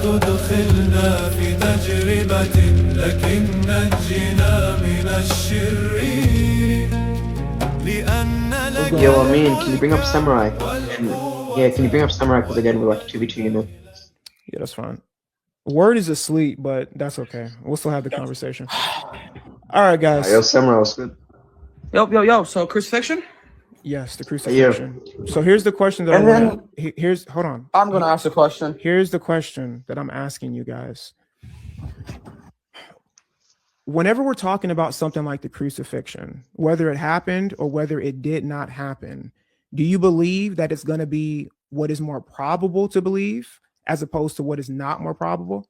تدخلنا في تجربة لكن نجنا من الشرير لأن لك Yo, I mean, can you bring up Samurai? Yeah, can you bring up Samurai? Because again, we're like 2v2, you know. Yeah, that's fine. Word is asleep, but that's okay. We'll still have the conversation. All right, guys. Yo, Samurai, what's good? Yo. So crucifixion? Yes, the crucifixion. Yeah. So here's the question that hold on. I'm gonna ask a question. Here's the question that I'm asking you guys. Whenever we're talking about something like the crucifixion, whether it happened or whether it did not happen, do you believe that it's going to be what is more probable to believe as opposed to what is not more probable?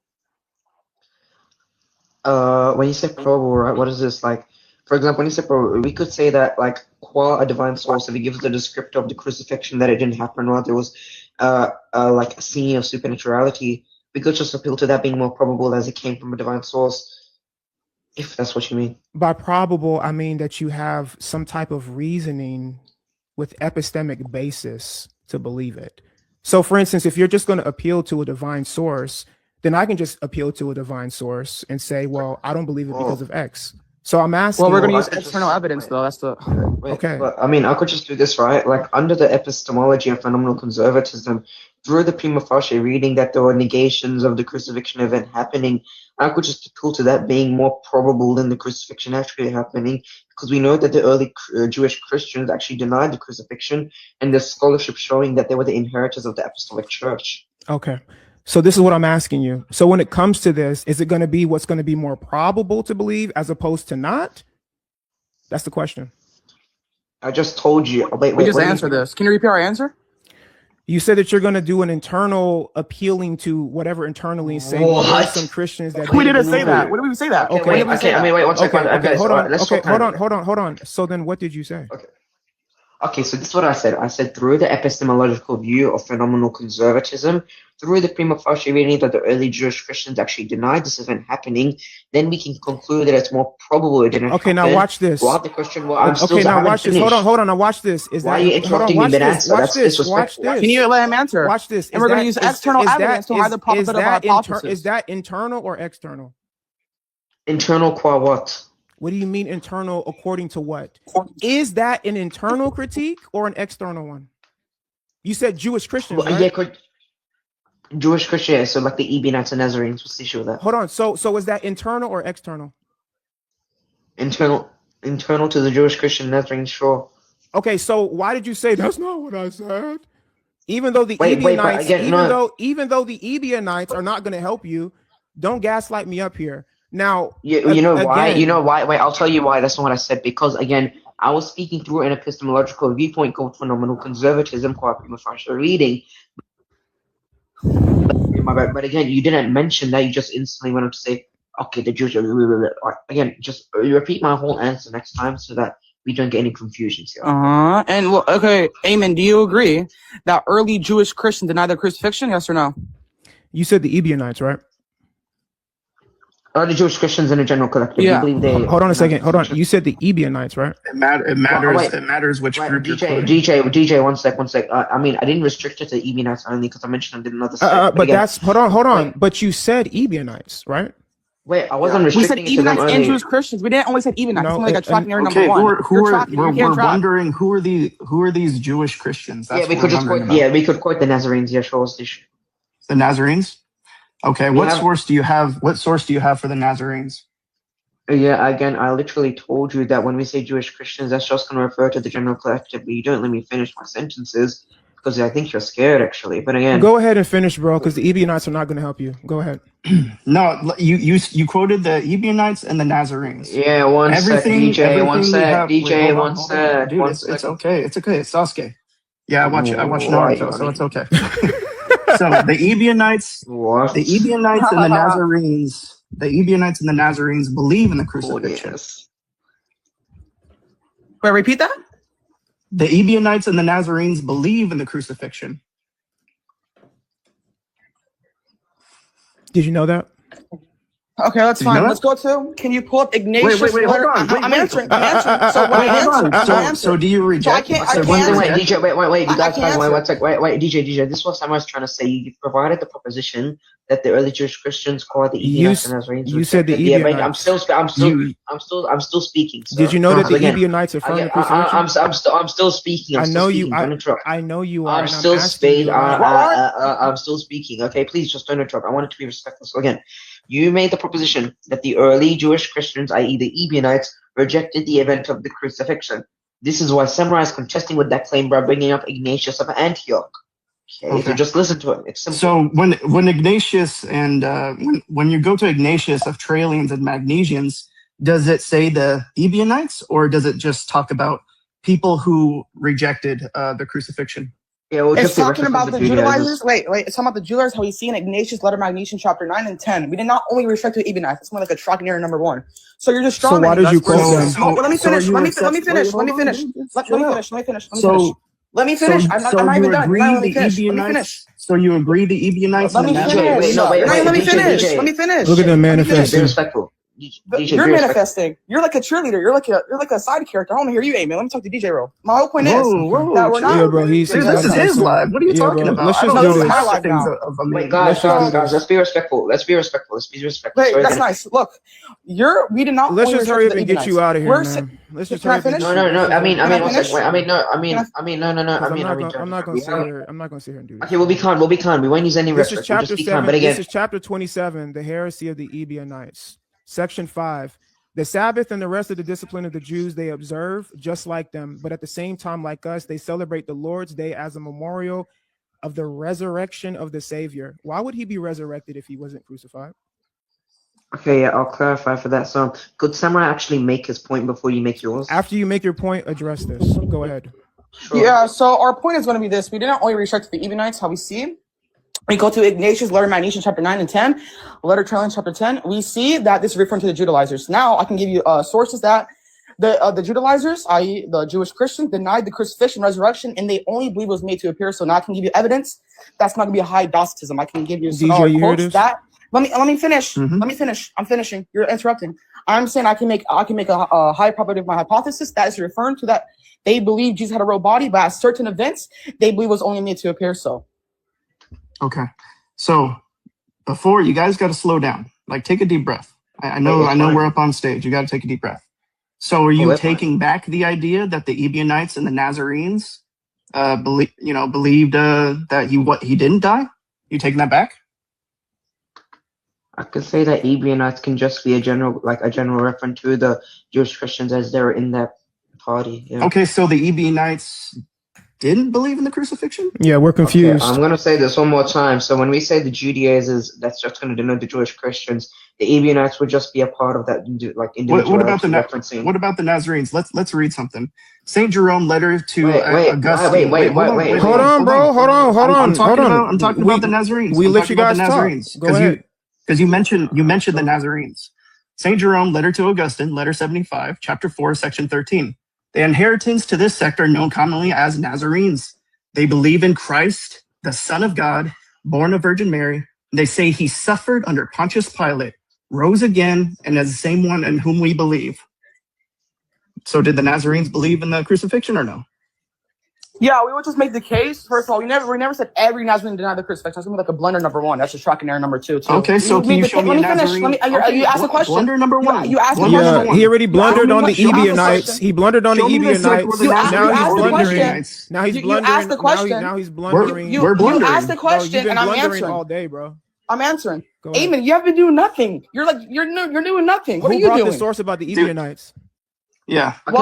When you say probable, right, what is this like? For example, when you say probable, we could say that like qua a divine source, if it gives the descriptor of the crucifixion that it didn't happen, or there was like a scene of supernaturality, we could just appeal to that being more probable as it came from a divine source. If that's what you mean. By probable, I mean that you have some type of reasoning with epistemic basis to believe it. So for instance, if you're just going to appeal to a divine source, then I can just appeal to a divine source and say, well, I don't believe it because of X. So I'm asking. Well, we're going to use external evidence, though. That's the okay. But I mean, I could just do this, right? Like under the epistemology of phenomenal conservatism, through the prima facie reading that there were negations of the crucifixion event happening, I could just appeal to that being more probable than the crucifixion actually happening, because we know that the early Jewish Christians actually denied the crucifixion, and there's scholarship showing that they were the inheritors of the apostolic church. Okay. So this is what I'm asking you. So when it comes to this, is it going to be what's going to be more probable to believe as opposed to not? That's the question. I just told you. Wait, we just answered this. Can you repeat our answer? You said that you're going to do an internal appealing to whatever internally and say well, there's some Christians that we didn't say that. What did we say that? Okay, I mean, wait one second. Okay, hold on. So then what did you say? Okay, so this is what I said. I said through the epistemological view of phenomenal conservatism, through the prima facie reading that the early Jewish Christians actually denied this event happening, then we can conclude that it's more probable it didn't happen. Now watch this. Well, the question, well, now watch this. Hold on. Now watch this. Why are you interrupting me mid-answer? That's disrespectful. Watch this. Can you let him answer? Watch this. And we're going to use external evidence to hide the probability of our hypothesis. Is that internal or external? Internal qua what? What do you mean internal according to what? Is that an internal critique or an external one? You said Jewish Christians, right? Yeah, Jewish Christians, so like the Ebionites and Nazarenes. What's the issue with that? Hold on. So is that internal or external? Internal to the Jewish Christian Nazarenes, sure. Okay, so why did you say that's not what I said? Even though the Ebionites, even though the Ebionites are not going to help you, don't gaslight me up here. Now, you know why? You know why? Wait, I'll tell you why. That's not what I said. Because again, I was speaking through an epistemological viewpoint called phenomenal conservatism, qua prima facie reading. But again, you didn't mention that. You just instantly went up to say, "Okay, the Jews." Again, just repeat my whole answer next time so that we don't get any confusions here. And well, okay, Eamon, do you agree that early Jewish Christians denied the crucifixion? Yes or no? You said the Ebionites, right? The Jewish Christians in a general collective. Yeah. Believe they. Hold on a second. Hold on. You said the Ebionites, right? It matters which group you're quoting. DJ, one sec. I mean, I didn't restrict it to Ebionites only because I mentioned I didn't know the but again, that's hold on. Wait. But you said Ebionites, right? Wait, I wasn't restricting it to them. We said Ebionites and Jewish Christians. We didn't only say Ebionites. No, it's like a tracking error okay, number one. We're wondering who are these Jewish Christians? That's we could quote the Nazarenes. Yeah, sure. The Nazarenes. Okay, what source do you have? What source do you have for the Nazarenes? Yeah, again, I literally told you that when we say Jewish Christians, that's just going to refer to the general collective. But you don't let me finish my sentences because I think you're scared, actually. But again, go ahead and finish, bro, because the Ebionites are not going to help you. Go ahead. No, you quoted the Ebionites and the Nazarenes. Yeah, one sec, DJ. One sec. Dude, it's okay. It's okay. It's Sasuke. Yeah, I watch Naruto, so it's okay. So the Ebionites and the Nazarenes believe in the crucifixion. Yes. Wait, repeat that? The Ebionites and the Nazarenes believe in the crucifixion. Did you know that? Okay, that's Did you know fine. that? Let's go to. Can you pull up Ignatius? Wait, hold on. I'm answering. I'm answering. So Wait, hold on. I'm answering. So do you reject? I can't Wait, answer. DJ, wait, you I guys, can't wait, answer. wait, DJ, this is what Samuel's trying to say. You provided the proposition that the early Jewish Christians called the Ebionites and Nazarenes. You said the rejected Ebionites. I'm still speaking, sir. Did you know that the Again, Ebionites are from the crucifixion? I'm still speaking. I know you. Don't interrupt. I know you are. I'm still speaking. Okay, please just don't interrupt. I want it to be respectful. So again, you made the proposition that the early Jewish Christians, i.e. the Ebionites, rejected the event of the crucifixion. This is why Samurai is contesting with that claim by bringing up Ignatius of Antioch. Okay, if you just listen to him, it's simple. So when Ignatius and when you go to Ignatius of Trallians and Magnesians, does it say the Ebionites, or does it just talk about people who rejected the crucifixion? Yeah, It's talking about the Judaizers. Wait. It's talking about the Judaizers. How we see in Ignatius' letter, Magnesian, chapter 9 and 10. We did not only restrict to the Ebionites. It's more like a shocking error number 1. So you're just strong. So why did you quote them? Let me finish. Let me finish. I'm not even done. Let me finish. So you agree the Ebionites? Let me finish. Let me finish. Look at them manifesting. Be respectful. DJ, You're manifesting. You're like a cheerleader. You're like a side character. I want to hear you, Amen. Let me talk to DJ Ro. My whole point is that we're not. Yeah, bro. This is his live. What are you talking about? Let's just do this. Wait, guys, let's be respectful. Let's be respectful. Wait, that's nice. Look, we did not. Let's just hurry up and get you out of here, man. Let's just hurry up. No. I mean, I'm not gonna sit here. I'm not gonna sit here and do this. Okay, we'll be kind. We won't use any This is reference. chapter 7. This is chapter 27, the heresy of the Ebionites. Section 5. The Sabbath and the rest of the discipline of the Jews they observe just like them, but at the same time, like us, they celebrate the Lord's Day as a memorial of the resurrection of the Savior. Why would he be resurrected if he wasn't crucified? Okay, yeah, I'll clarify for that. So, could Samurai actually make his point before you make yours? After you make your point, address this. Go ahead. Sure. Yeah, so our point is going to be this. We did not only restrict to the Ebionites, how we see. We go to Ignatius, letter Magnesian, chapter 9 and 10, letter Trallians, chapter 10. We see that this is referring to the Judaizers. Now, I can give you sources that the Judaizers, i.e. the Jewish Christians, denied the crucifixion, resurrection, and they only believe it was made to appear. So now I can give you evidence. That's not going to be a Hard Docetism. I can give you some quotes that. Let me finish. Mm-hmm. Let me finish. I'm finishing. You're interrupting. I'm saying I can make a high probability of my hypothesis that is referring to that they believe Jesus had a real body, but at certain events they believe it was only made to appear so. Okay, so before you guys got to slow down. Like, take a deep breath. I know we're up on stage. You got to take a deep breath. So, are you taking back the idea that the Ebionites and the Nazarenes believed that he didn't die? You taking that back? I could say that Ebionites can just be a general reference to the Jewish Christians as they're in that party. Yeah. Okay, so the Ebionites didn't believe in the crucifixion? Yeah, we're confused. Okay, I'm going to say this one more time. So when we say the Judaizers, that's just going to denote the Jewish Christians. The Ebionites would just be a part of that, like individual. What about the Nazarenes? Let's read something. Saint Jerome letter to Augustine. Wait. Hold on, bro. Hold on. I'm talking about the Nazarenes. We let you guys talk. Go ahead. Because you mentioned the Nazarenes. Saint Jerome letter to Augustine, letter 75, chapter 4, section 13. The inheritance to this sect are known commonly as Nazarenes. They believe in Christ, the Son of God, born of Virgin Mary. They say he suffered under Pontius Pilate, rose again, and is the same one in whom we believe. So did the Nazarenes believe in the crucifixion or no? Yeah, we would just make the case. First of all, we never said every Nazarene denied the crucifixion. That's gonna be like a blunder number 1. That's just shocking error number 2 too. Okay, so can you show me a Nazarene? You asked a question. Blunder number 1. You asked a question. He already blundered on the Ebionites. He blundered on the Ebionites. Now he's blundering. You asked the question. Now he's blundering. We're blundering. You asked the question, and I'm answering all day, bro. I'm answering. Amen. You haven't been doing nothing. You're doing nothing. What are you doing? Who brought the source about the Ebionites? Yeah. Wait.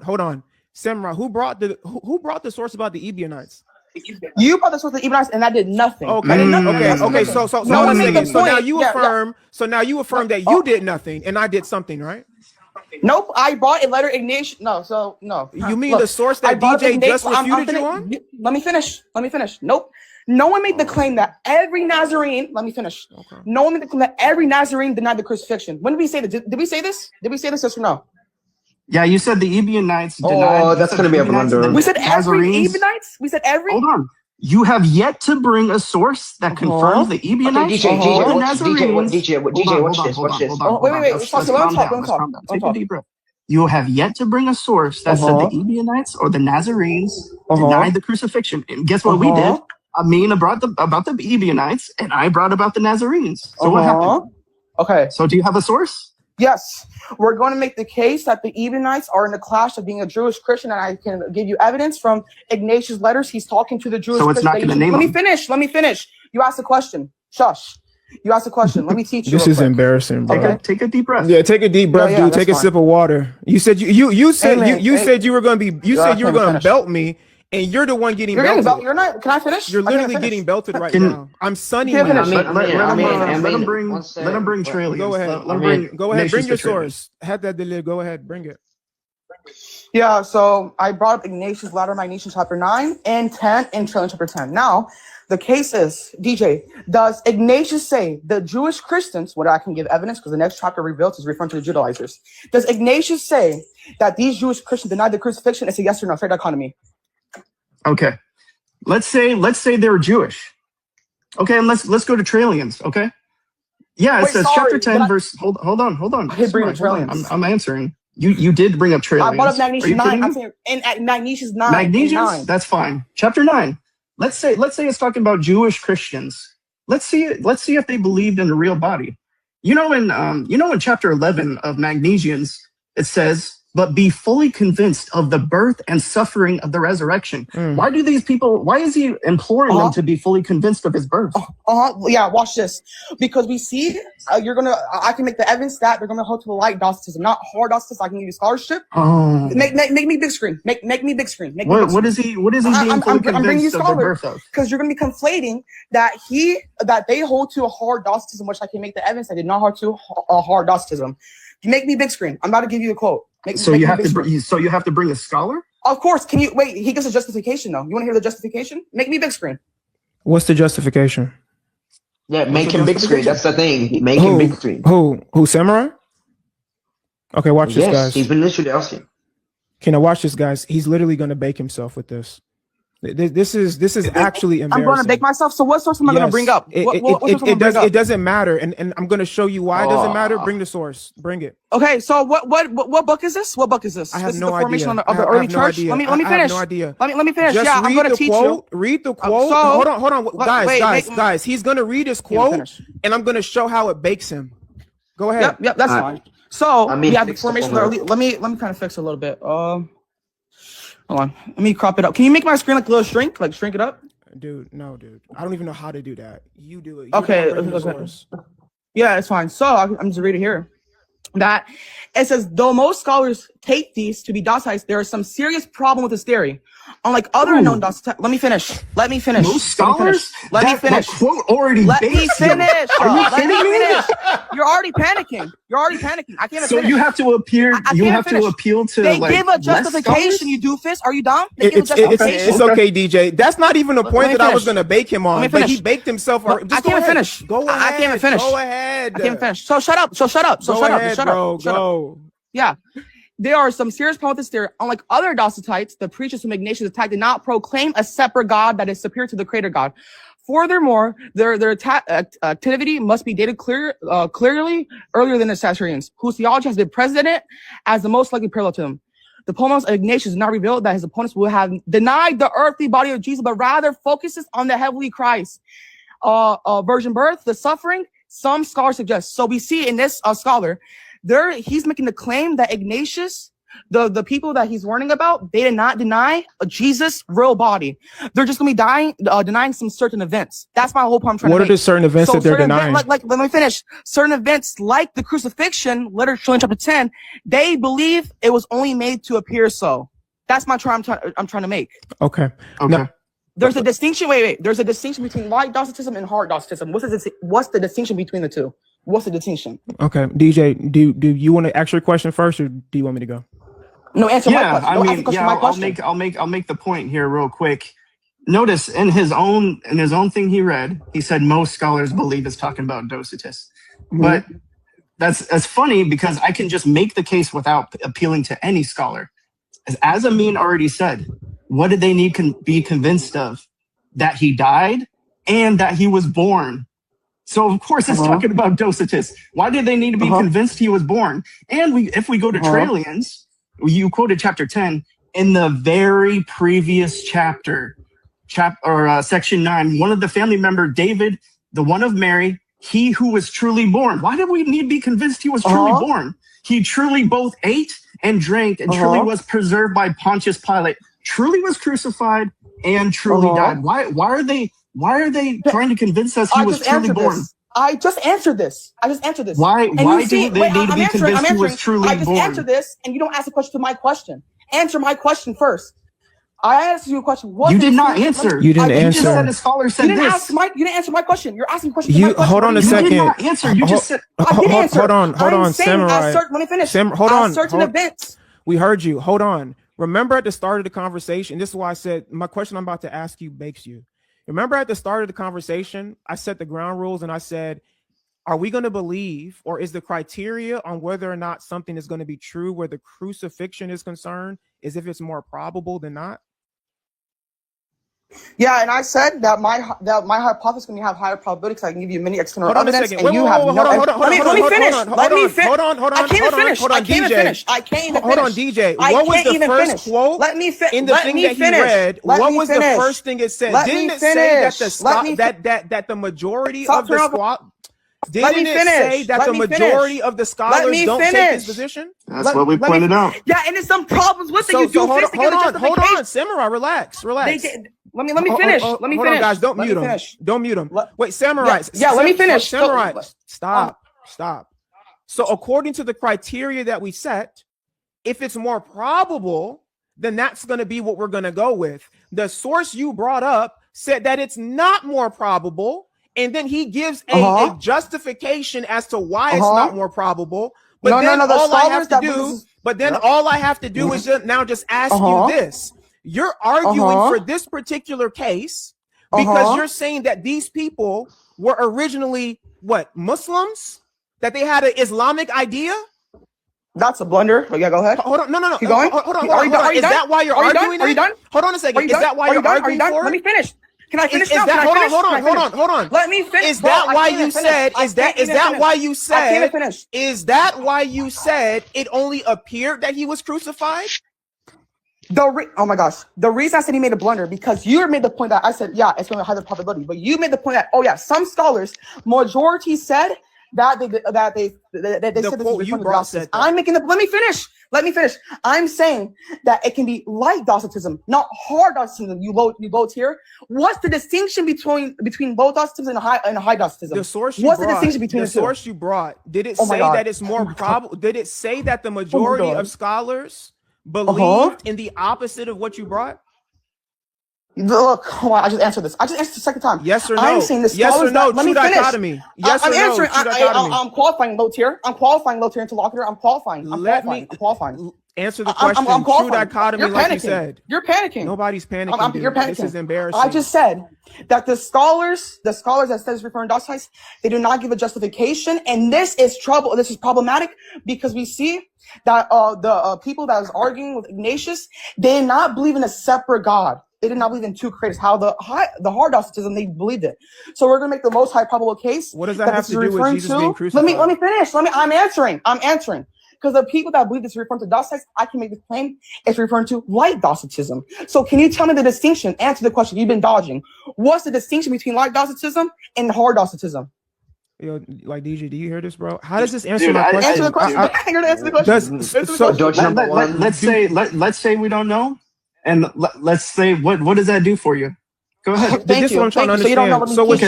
Hold on. Samurai, who brought the source about the Ebionites? You brought the source of the Ebionites, and that did nothing. Okay. So now you affirm that you did nothing, and I did something, right? Nope. I brought a letter Ignatius. No. You mean the source that DJ just refuted you on? Let me finish. Nope. No one made the claim that every Nazarene. Let me finish. Okay. No one made the claim that every Nazarene denied the crucifixion. When did we say that? Did we say this? Did we say this? Yes or no? Yeah, you said the Ebionites denied. Oh, that's going to be a blunder. We said every Ebionites. We said every. Hold on. You have yet to bring a source that confirms the Ebionites DJ, or the watch Nazarenes. this, watch this. Let's calm down. Take a deep breath. You have yet to bring a source that said the Ebionites or the Nazarenes denied the crucifixion. And guess what we did? Amina brought about the Ebionites, and I brought about the Nazarenes. So what happened? Okay. So do you have a source? Yes. We're going to make the case that the Ebionites are in the clash of being a Jewish Christian, and I can give you evidence from Ignatius' letters. He's talking to the Jewish So it's not going to name Let me finish. You asked a question. Shush. You asked a question. Let me teach you. This is embarrassing, bro. Take a deep breath. Yeah, take a deep breath, dude. Take a sip of water. You said you said you were going to be. You said you were going to belt me. And you're the one getting belted. You're not. Can I finish? You're literally getting belted right now. I'm sunning you. Let him bring Trailing. Go ahead. Go ahead. Bring your source. Had that delay. Go ahead. Bring it. Yeah. So I brought up Ignatius' Latter Magnesian chapter 9 and 10 and Trailing chapter 10. Now, the case is, DJ, does Ignatius say the Jewish Christians, what I can give evidence because the next chapter reveals is referring to the Judaizers. Does Ignatius say that these Jewish Christians denied the crucifixion? It's a yes or no. Straight economy. Okay, let's say they're Jewish. Okay, and let's go to Trailians. Okay, yeah, it says chapter 10 verse. Hold on. I did bring up Trailians. I'm answering. You did bring up Trailians. I brought up Magnesius 9. I'm saying in Magnesius 9. Magnesius, that's fine. Chapter 9. Let's say it's talking about Jewish Christians. Let's see if they believed in the real body. In chapter 11 of Magnesians, it says, but be fully convinced of the birth and suffering of the resurrection. Why is he imploring them to be fully convinced of his birth? Yeah, watch this. Because we see, I can make the evidence that they're going to hold to the light Docetism, not hard Docetism. I can give you scholarship. Oh. Make me big screen. Make me big screen. What is he being fully convinced of the birth of? Because you're going to be conflating that they hold to a hard Docetism, which I can make the evidence they did not hold to a hard Docetism. Make me big screen. I'm about to give you a quote. You have to bring a scholar? Of course. Can you wait? He gives a justification though. You want to hear the justification? Make me big screen. What's the justification? Yeah, make him big screen. That's the thing. Make him big screen. Who Samurai? Okay, watch this, guys. Yes, he's been literally asking. Can I watch this, guys? He's literally going to bake himself with this. This is actually embarrassing. I'm going to bake myself. So what source am I going to bring up? It doesn't matter, and I'm going to show you why it doesn't matter. Bring the source. Bring it. Okay. So what book is this? What book is this? I have this no is the formation idea. of the early church. Let me finish. I have no idea. Let me finish. Just I'm going to teach you. Read the quote. Hold on, guys. He's going to read his quote, and I'm going to show how it bakes him. Go ahead. Yep. That's fine. So we have the formation of the early. Let me kind of fix it a little bit. Hold on. Let me crop it up. Can you make my screen like a little shrink? Like shrink it up? Dude, no, dude. I don't even know how to do that. You do it. Okay. Yeah, it's fine. So I'm just reading here. That it says, though most scholars take these to be Docetites, there is some serious problem with this theory. Unlike other known Docetites, let me finish. Most scholars? Let me finish. That quote already Let me finish. Are you kidding me? You're already panicking. I can't. So you have to appear. You have to appeal to. They give a justification. You doofus. Are you dumb? They give a justification. It's okay, DJ. That's not even the point that I was going to bake him on. But he baked himself. I can't even finish. Go ahead. I can't even finish. Go ahead. I can't finish. So shut up. Shut up. Yeah. There are some serious problems with this theory. Unlike other Docetites, the preachers whom Ignatius attacked did not proclaim a separate God that is superior to the creator God. Furthermore, their activity must be dated clearly earlier than the Nazarines, whose theology has been presented as the most likely parallel to him. The poems of Ignatius do not reveal that his opponents will have denied the earthly body of Jesus, but rather focuses on the heavenly Christ. Virgin birth, the suffering, some scholars suggest. So we see in this scholar, he's making the claim that Ignatius, the people that he's warning about, they did not deny Jesus' real body. They're just going to be denying some certain events. That's my whole point I'm trying to make. What are the certain events that they're denying? Let me finish. Certain events like the crucifixion, literature in chapter 10, they believe it was only made to appear so. That's my trying to make. Okay. Now, there's a distinction. Wait. There's a distinction between light Docetism and hard Docetism. What's the distinction between the two? What's the distinction? Okay, DJ, do you want to ask your question first, or do you want me to go? No, answer my question. I'll make the point here real quick. Notice in his own thing he read, he said most scholars believe it's talking about Docetus. But that's funny because I can just make the case without appealing to any scholar. As Amin already said, what did they need be convinced of? that he died and that he was born. So of course it's talking about Docetus. Why did they need to be convinced he was born? And if we go to Trallians, you quoted chapter 10, in the very previous chapter, section 9, one of the family member, David, the one of Mary, he who was truly born. Why did we need to be convinced he was truly born? He truly both ate and drank and truly was preserved by Pontius Pilate, truly was crucified and truly died. Why are they trying to convince us he was truly born? I just answered this. Why do they need to be convinced he was truly born? I just answered this, and you don't ask a question to my question. Answer my question first. I asked you a question. You did not answer. You didn't answer. You just said a scholar said you this. You didn't answer my question. You're asking questions to my question. Hold on a second. You did not answer. You just said. I did answer. Hold on, Samurai. Let me finish. Hold on. Certain events. We heard you. Hold on. Remember at the start of the conversation, this is why I said my question I'm about to ask you bakes you. Remember at the start of the conversation, I set the ground rules and I said, are we going to believe, or is the criteria on whether or not something is going to be true where the crucifixion is concerned is if it's more probable than not? Yeah, and I said that my hypothesis is going to have higher probability because I can give you many external evidence, and Wait, you have no. Let me finish. Hold on. I can't even finish. Hold on, DJ. What was the first quote in the thing that he read? What was the first thing it said? Didn't it say that the majority of the squad? Didn't it say that the majority of the scholars don't take his position? That's what we pointed out. Yeah, and there's some problems with it. You do hold on, Samurai, relax. Let me finish. Hold on, guys. Don't mute him. Don't mute him. Wait, Samurai. Yeah, let me finish. Samurai, stop. So according to the criteria that we set, if it's more probable, then that's going to be what we're going to go with. The source you brought up said that it's not more probable, and then he gives a justification as to why it's not more probable. But all I have to do is just ask you this. You're arguing for this particular case because you're saying that these people were originally Muslims, that they had an Islamic idea. That's a blunder. Oh, yeah, go ahead. Hold on. No. Keep going. Hold on. Is that why you're arguing? Are you done? Hold on a second. Is that why you're arguing for it? Let me finish. Can I finish? Hold on. Let me finish. Is that why you said? Is that why you said? I can't finish. Is that why you said it only appeared that he was crucified? Oh my gosh. The reason I said he made a blunder because you made the point that I said, yeah, it's going to have the probability. But you made the point that, some scholars, majority said that they said this is referring to Docetism. I'm making let me finish. I'm saying that it can be light Docetism, not hard Docetism. You vote here. What's the distinction between low Docetism and high Docetism? The source the distinction between the source you brought? Did it say that it's more probable? Did it say that the majority of scholars believed in the opposite of what you brought? Look, hold on, I just answered this. I just answered the second time. Yes or no? I'm saying the scholars. Yes or no? Let me True finish. dichotomy. Yes I'm or no? answering. True dichotomy. I'm qualifying low tier. I'm qualifying low tier interlocutor. I'm qualifying. I'm qualifying. Answer the question. I'm True dichotomy, like you said. You're panicking. Nobody's panicking. You're panicking. This is embarrassing. I just said that the scholars that says referring to Docetism, they do not give a justification, and this is trouble. This is problematic because we see that the people that was arguing with Ignatius, they did not believe in a separate God. They did not believe in two creators. How the hard Docetism, they believed it. So we're gonna make the most high probable case. What does that have to do with Jesus being crucified? Let me finish. I'm answering. Because the people that believe this is referring to Docetism, I can make this claim it's referring to light Docetism. So can you tell me the distinction? Answer the question. You've been dodging. What's the distinction between light Docetism and hard Docetism? Yo, like DJ, do you hear this, bro? How does this answer my question? Answer the question. I'm gonna answer the question. Let's say we don't know, and let's say what does that do for you? Go ahead. This is what I'm trying to understand. So was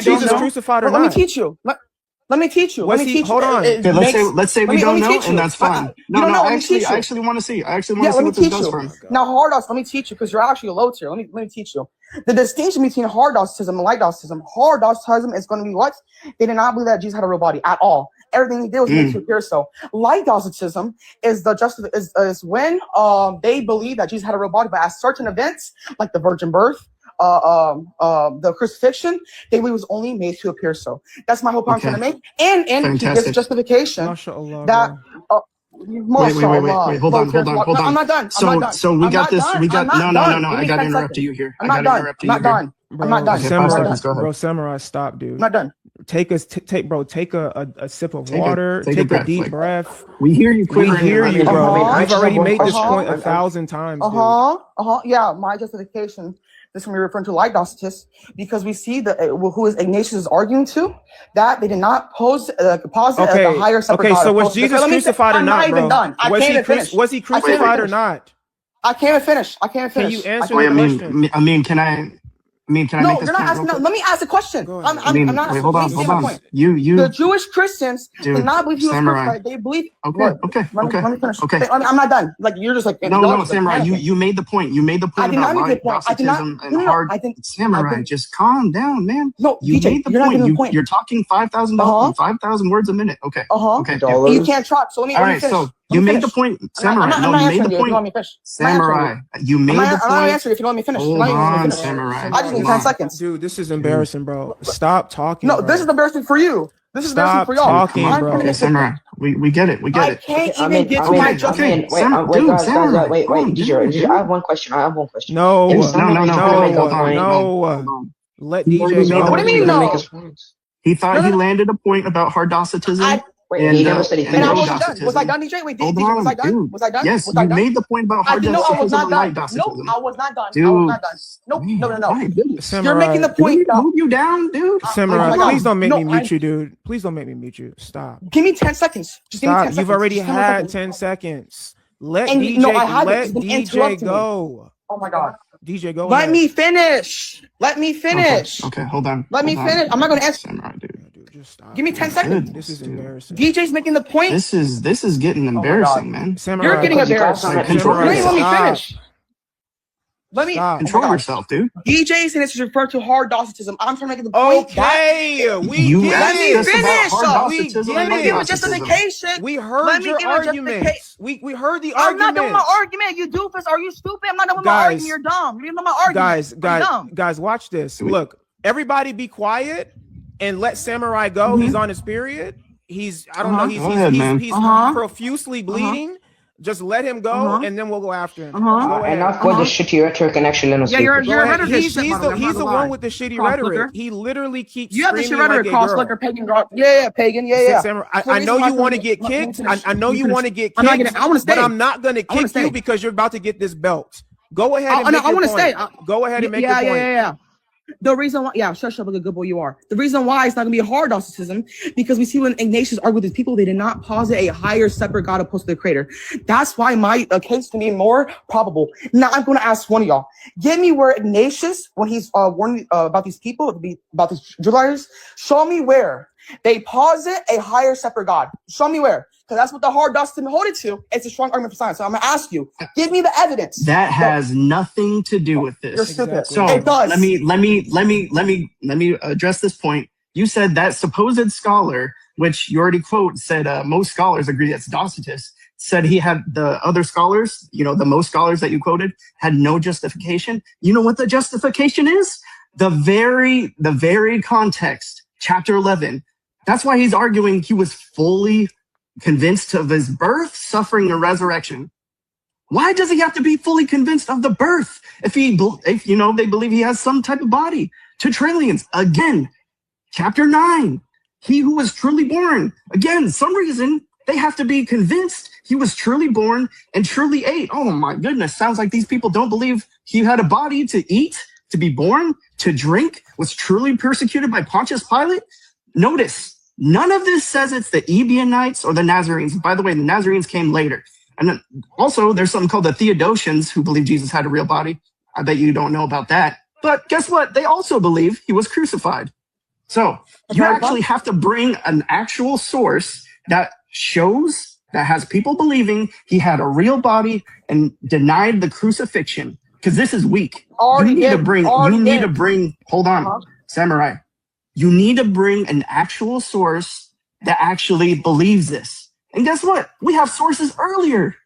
Jesus crucified or not? Let me teach you. Let me teach you. Hold on. Okay, let's say we don't know, and that's fine. I actually want to see. I actually want to see what this does for him. Now, hard Docetism, let me teach you because you're actually a low tier. Let me teach you. The distinction between hard Docetism and light Docetism. Hard Docetism is going to be what? They did not believe that Jesus had a real body at all. Everything he did was made to appear so. Light Docetism is when they believe that Jesus had a real body, but at certain events, like the virgin birth, the crucifixion, they believe was only made to appear so. That's my whole point I'm trying to make. And he gives justification that Wait. Hold on. No, I'm not done. I'm not done. So we I'm got not this. done. We got I'm not done. no. Give I me got to 10 interrupt seconds. you here. I'm not done. I'm not done. I'm not done. Okay, Samurai, 5 seconds. Go ahead. bro, Samurai, stop, dude. I'm not done. Take a sip of Take a- water. take a Take a breath, deep like- breath. We hear you We quivering. hear in you, your bro. underwear. I You've just already have one made this question. point 1,000 times, dude. Yeah, my justification. This is when we're referring to like Docetists, because we see that who is Ignatius is arguing to that they did not posit Okay. a higher separate Okay. God. So was Jesus crucified or I'm not, not even bro? done. I can't even finish. Was he crucified or not? I can't even finish. Can you answer Wait, the question? I mean, can I No, make this you're not point asking. real No, quick? let me ask a question. Go ahead. I'm not wait, asking. hold Let on, me hold say my on. point. You, The Jewish Christians dude, did not believe he was Samurai. crucified. They believe. Okay, Look, okay. Let me finish. Okay. I'm not done. Like you're just like No, y'all just, like, Samurai, panicking. you made the point. You made the I point did about not make like the point. I did not. Docetism and No, hard. I think. Samurai, just calm down, man. No, You DJ, made the you're not point. getting the point. You're talking 5,000 words a minute. Okay. Okay. Dollars. You can't talk. So let me All let me right. finish. So Let you me made finish. the point, I'm Samurai. not No, you made answering the you if you want point, me to finish. I'm not answering Samurai. You made the I'm not point. answering if you don't let me finish. Hold I'm not even on, finished. Samurai. I just need Hold 10 on. seconds. Dude, this is embarrassing, bro. Stop talking. No, bro. this is embarrassing for you. This is embarrassing Stop for y'all. talking, Come on. I'm trying to bro. Okay, make the Samurai. point. We get it. We get I it. can't Okay, even get to my justification. Wait, guys, Samurai, wait, calm DJ, down, I have one question. No, If No, Samurai is trying to make a point, no. Hold on. Let He already DJ made the go. What do you mean he's gonna make no? his points. He thought No, he no, no. landed a point about hard Docetism Wait, he never said he and And I low finished. wasn't done. Was I Docetism. done, DJ? Wait, Hold DJ, was I on, done? dude. Was I done? Yes, Was I you done? made the point about I hard did. No, I was Docetism not and light done. Nope, Docetism. I was not done. I was Dude, not done. Nope, man, no. my goodness. Samurai, You're making the Do we point that. move you down, dude? Samurai, Oh my please God. don't make No, me mute you, dude. Please don't make me mute you. Stop. Give me 10 seconds. Just give me 10 Stop. seconds. You've already Just 10 more had seconds. 10 seconds. Let And DJ no, I haven't. let It's been DJ interrupting me. go. Oh my God. DJ, go Let ahead. me finish. Let me finish. Okay, hold on. Let me finish. I'm not going to answer. Samurai, dude. Yeah, dude, just stop. Give me 10 seconds. This is Dude. embarrassing. DJ's making the point. This is getting embarrassing, man. Samurai, You're getting Because you embarrassed. guys You are Control don't even let me stop. finish. Let me. Stop. Control God. yourself, dude. DJ saying this is referred to hard Docetism. I'm trying to make the point. Okay, we You get asked it. us about finish. hard We Docetism get Let and me light it. give a Docetism. justification. We heard Let me your give a arguments. We heard the I'm not done with my arguments. argument. You doofus. Are you stupid? I'm not done with my argument. You're dumb. You're done with my argument. Guys, watch this. Look, everybody be quiet and let Samurai go. He's on his period. I don't know, Go ahead, man. he's profusely bleeding. Just let him go, and then we'll go after him. Go ahead. Enough with the shitty rhetoric and actually let us speak. you're Go ahead. rhetoric He's shit, by the I'm not one lie. with the shitty Cross rhetoric. flicker. He literally keeps You have the shit screaming rhetoric, like a cross girl. flicker, pagan, yeah, pagan, yeah. Samurai, That's the I reason know why you I want to told get you- let me kicked. finish. I know you want to get I'm not kicked. gonna. I want to stay. But I'm not going to kick stay. you because you're about to get this belt. Go ahead and make I your want to point. stay. Go ahead and make your point. Yeah. The reason why, shush up like a good boy you are. The reason why it's not gonna be a hard Docetism, because we see when Ignatius argued with his people, they did not posit a higher separate God opposed to the Creator. That's why my case to me more probable. Now I'm gonna ask one of y'all. Give me where Ignatius, when he's warning about these people, about these Judaizers, show me where they posit a higher separate God. Show me where. Because that's what the hard Docetism hold it to. It's a strong argument for science. So I'm gonna ask you, give me the evidence. That has nothing to do with this. You're stupid. Exactly. So It does. let me address this point. You said that supposed scholar, which you already quote, said most scholars agree that's Docetus, said he had the other scholars, the most scholars that you quoted, had no justification. You know what the justification is? The very context, chapter 11. That's why he's arguing he was fully convinced of his birth, suffering, and resurrection. Why does he have to be fully convinced of the birth if they believe he has some type of body? Tertullians, again, chapter 9, he who was truly born. Again, some reason they have to be convinced he was truly born and truly ate. Oh my goodness, sounds like these people don't believe he had a body to eat, to be born, to drink, was truly persecuted by Pontius Pilate. Notice, none of this says it's the Ebionites or the Nazarenes. By the way, the Nazarenes came later. And then also, there's something called the Theodosians who believe Jesus had a real body. I bet you don't know about that. But guess what? They also believe he was crucified. So you actually have to bring an actual source that shows, that has people believing he had a real body and denied the crucifixion. Because this is weak. You need to bring, hold on, Samurai. You need to bring an actual source that actually believes this. And guess what? We have sources earlier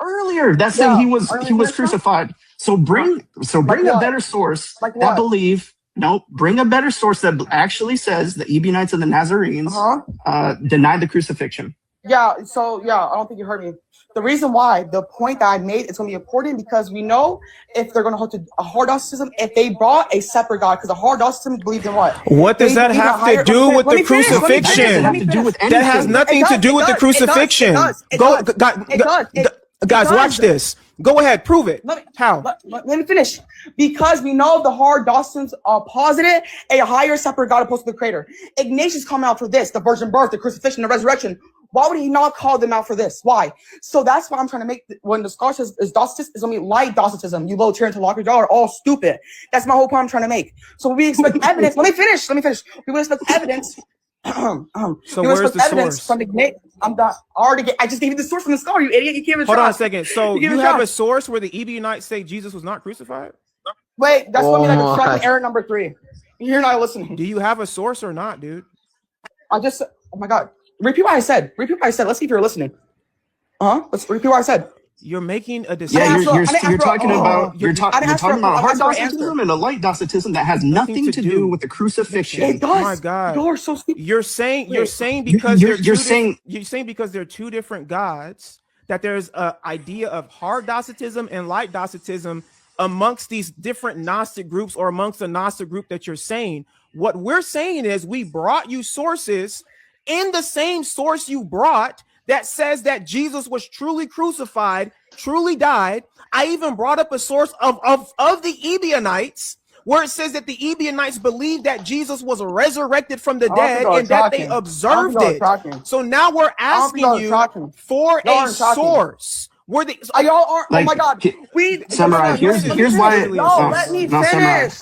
that say he was crucified. So bring a better source that believe. No, bring a better source that actually says the Ebionites and the Nazarenes denied the crucifixion. Yeah, so yeah, I don't think you heard me. The reason why, the point that I made, it's going to be important because we know if they're going to hold to a hard Docetism, if they brought a separate God, because a hard Docetism believed in what? What does They that believe in a have to higher- do with let the me finish, let me finish, crucifixion? let me That has to do with finish. That has anything. nothing to do with the crucifixion. Guys, watch this. Go ahead, prove it. How? Let me finish. Because we know the hard Docetisms posited a higher separate God opposed to the Creator. Ignatius coming out for this, the virgin birth, the crucifixion, the resurrection. Why would he not call them out for this? Why? So that's why I'm trying to make, when the scholar says is Docetist, it's going to be light Docetism. You little Trinitarian interlocutor, y'all are all stupid. That's my whole point I'm trying to make. So we expect evidence. Let me finish. We would expect evidence. So we where's expect the evidence source? from Ignatius. I just gave you the source from the scholar, you idiot. You can't even Hold on a trust. second. So You you can't have a trust. source where the Ebionites say Jesus was not crucified? Wait, that's going to be like Oh a fucking my. error number 3. You're not listening. Do you have a source or not, dude? Oh my God. Repeat what I said. Let's see if you're listening. Let's repeat what I said. You're making a Yeah, decision. you're talking about you're a hard for an answer. Docetism and a light Docetism that has nothing to do with the crucifixion. It does. My God. You're so stupid. You're saying You're you're saying because they're two different gods that there's a idea of hard Docetism and light Docetism amongst these different Gnostic groups or amongst the Gnostic group that you're saying. What we're saying is we brought you sources in the same source you brought that says that Jesus was truly crucified, truly died. I even brought up a source of the Ebionites where it says that the Ebionites believed that Jesus was resurrected from the dead and that they observed it. So now we're asking you for a source. Where the Y'all are, Like, oh my God. Samurai, here's why. No, let me No, Samurai. finish.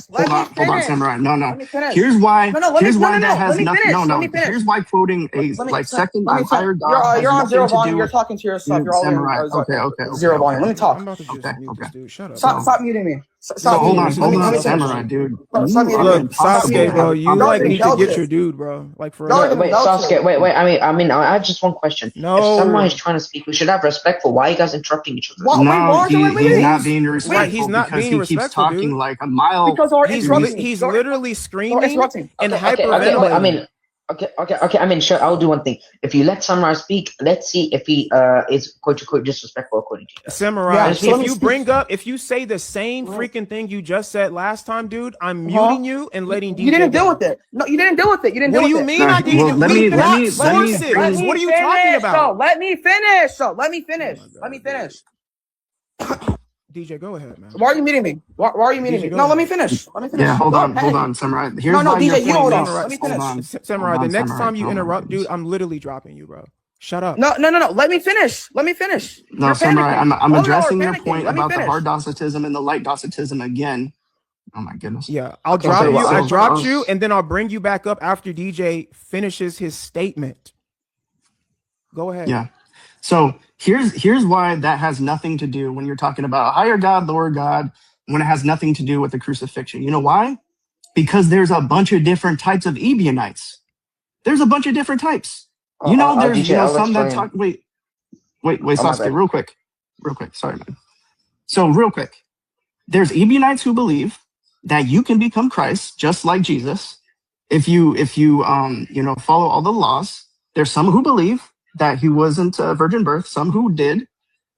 Hold on, Samurai. No. Let me finish. Here's why. Let Here's me why finish. that has Let me nothing. finish. No. Let me finish. Here's why quoting a second and higher God has You're on nothing zero to volume. do You're with talking to yourself. You're all Samurai. in Okay. zero volume. Let me talk. I'm about to just Okay, mute this okay. dude. Shut up. Stop muting me. So Stop hold muting on, me. Let me Samurai, finish. dude. Stop muting me. Look, Sasuke, bro, you Y'all like are need to getting get your melted. dude, bro. Like for Y'all are real. getting Wait, melted. Sasuke, wait. I mean, I have just one question. If someone is No, trying to speak, we should have respect for why are you guys interrupting each other. What? No, he's not being right. respectful He's not because being he keeps respectful, talking dude. like a mile. Because you're He's interrupting me. he's You're literally screaming interrupting. and Okay, but I hyperventilating. mean, okay. I mean, sure, I'll do one thing. If you let Samurai speak, let's see if he is quote unquote disrespectful according to you guys. Samurai, Yeah, if so let me you speak. bring up, if you say the same freaking thing you just said last time, dude, I'm muting you and letting DJ You didn't deal go. with it. No, you didn't deal with it. You didn't What deal do with you it. mean No, I didn't? well, let We me brought bring- sources. What are you talking about? Let me finish. Let me finish. Oh my God, Let me finish. DJ, go ahead, man. Why are you meeting me? Why are you meeting DJ, me? go No, let me ahead. finish. Let me finish. Yeah, hold Go on, ahead. Samurai. Here's No, why your DJ, you point hold on. makes- Let me finish. Samurai, Hold the on, next Samurai. time you Oh my interrupt, goodness. dude, I'm literally dropping you, bro. Shut up. No. Let me finish. Let me finish. No, You're Samurai, panicking. I'm All of y'all are addressing your panicking. point Let me about the finish. hard Docetism and the light Docetism again. Oh my goodness. Yeah, I'll Okay, drop so you. I I was- dropped you, and then I'll bring you back up after DJ finishes his statement. Go ahead. Yeah. So here's why that has nothing to do when you're talking about a higher God, lower God, when it has nothing to do with the crucifixion. You know why? Because there's a bunch of different types of Ebionites. There's a bunch of different types. You know, there's DJ, I'll some that explain. talk. Wait, Oh, my Sasuke, bad. real quick. Sorry, man. So real quick, there's Ebionites who believe that you can become Christ just like Jesus if you follow all the laws. There's some who believe that he wasn't a virgin birth, some who did.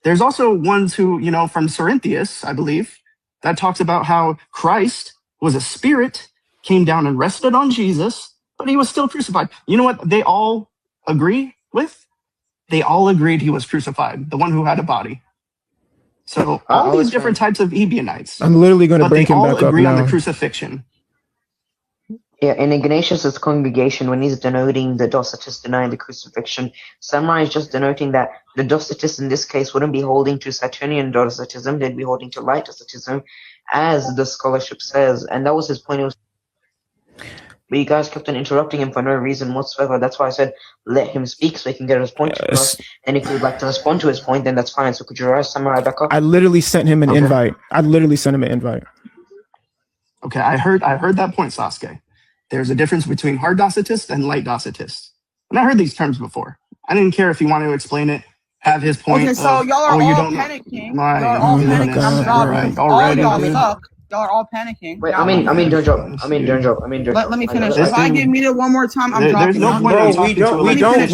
There's also ones who, from Cerinthius, I believe, that talks about how Christ was a spirit, came down and rested on Jesus, but he was still crucified. You know what they all agree with? They all agreed he was crucified, the one who had a body. So all I'll these explain. different types of Ebionites, I'm literally going to but they bring him all back up agree on the now. crucifixion. Yeah, in Ignatius's congregation, when he's denoting the Docetists denying the crucifixion, Samurai is just denoting that the Docetists in this case wouldn't be holding to Saturnian Docetism, they'd be holding to light Docetism, as the scholarship says, and that was his point. But you guys kept on interrupting him for no reason whatsoever. That's why I said let him speak so he can get his point across. And if you would like to respond to his point, then that's fine. So could you rise Samurai back up? I literally sent him an Okay. invite. I literally sent him an invite. Okay, I heard that point, Sasuke. There's a difference between hard Docetists and light Docetists. And I heard these terms before. I didn't care if you wanted to explain it, have his point. Okay, so y'all are you all don't know. panicking. My Y'all are all goodness. panicking. I'm God, done. right. All Already, y'all dude. suck. Y'all are all panicking. Wait, Now, don't drop. Don't drop. let me finish. This If I thing- get muted one more time, I'm There's dropping. no point in Bro, talking to a we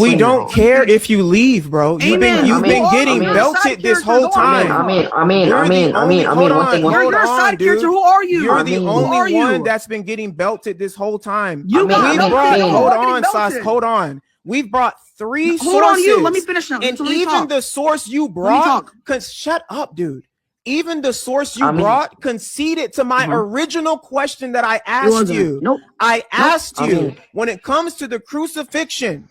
lady. don't care if you leave, bro. You've Amen. been getting You're a belted side this character. whole Go on. time. I mean, You're the only- hold one on, thing. hold You're a on, side character. dude. Who are you? You're the Who only are you? one that's been getting belted this whole time. You got We've belted. brought, No, hold I'm getting on, Sas, belted. hold on. We've brought 3 Hold sources. on, you. Let me finish now. And Let me even talk. the source you Let me brought, talk. shut up, dude. Even the source you I mean- brought conceded to my original question that I asked wasn't. you. Nope. I asked I you, mean- when it comes to the crucifixion,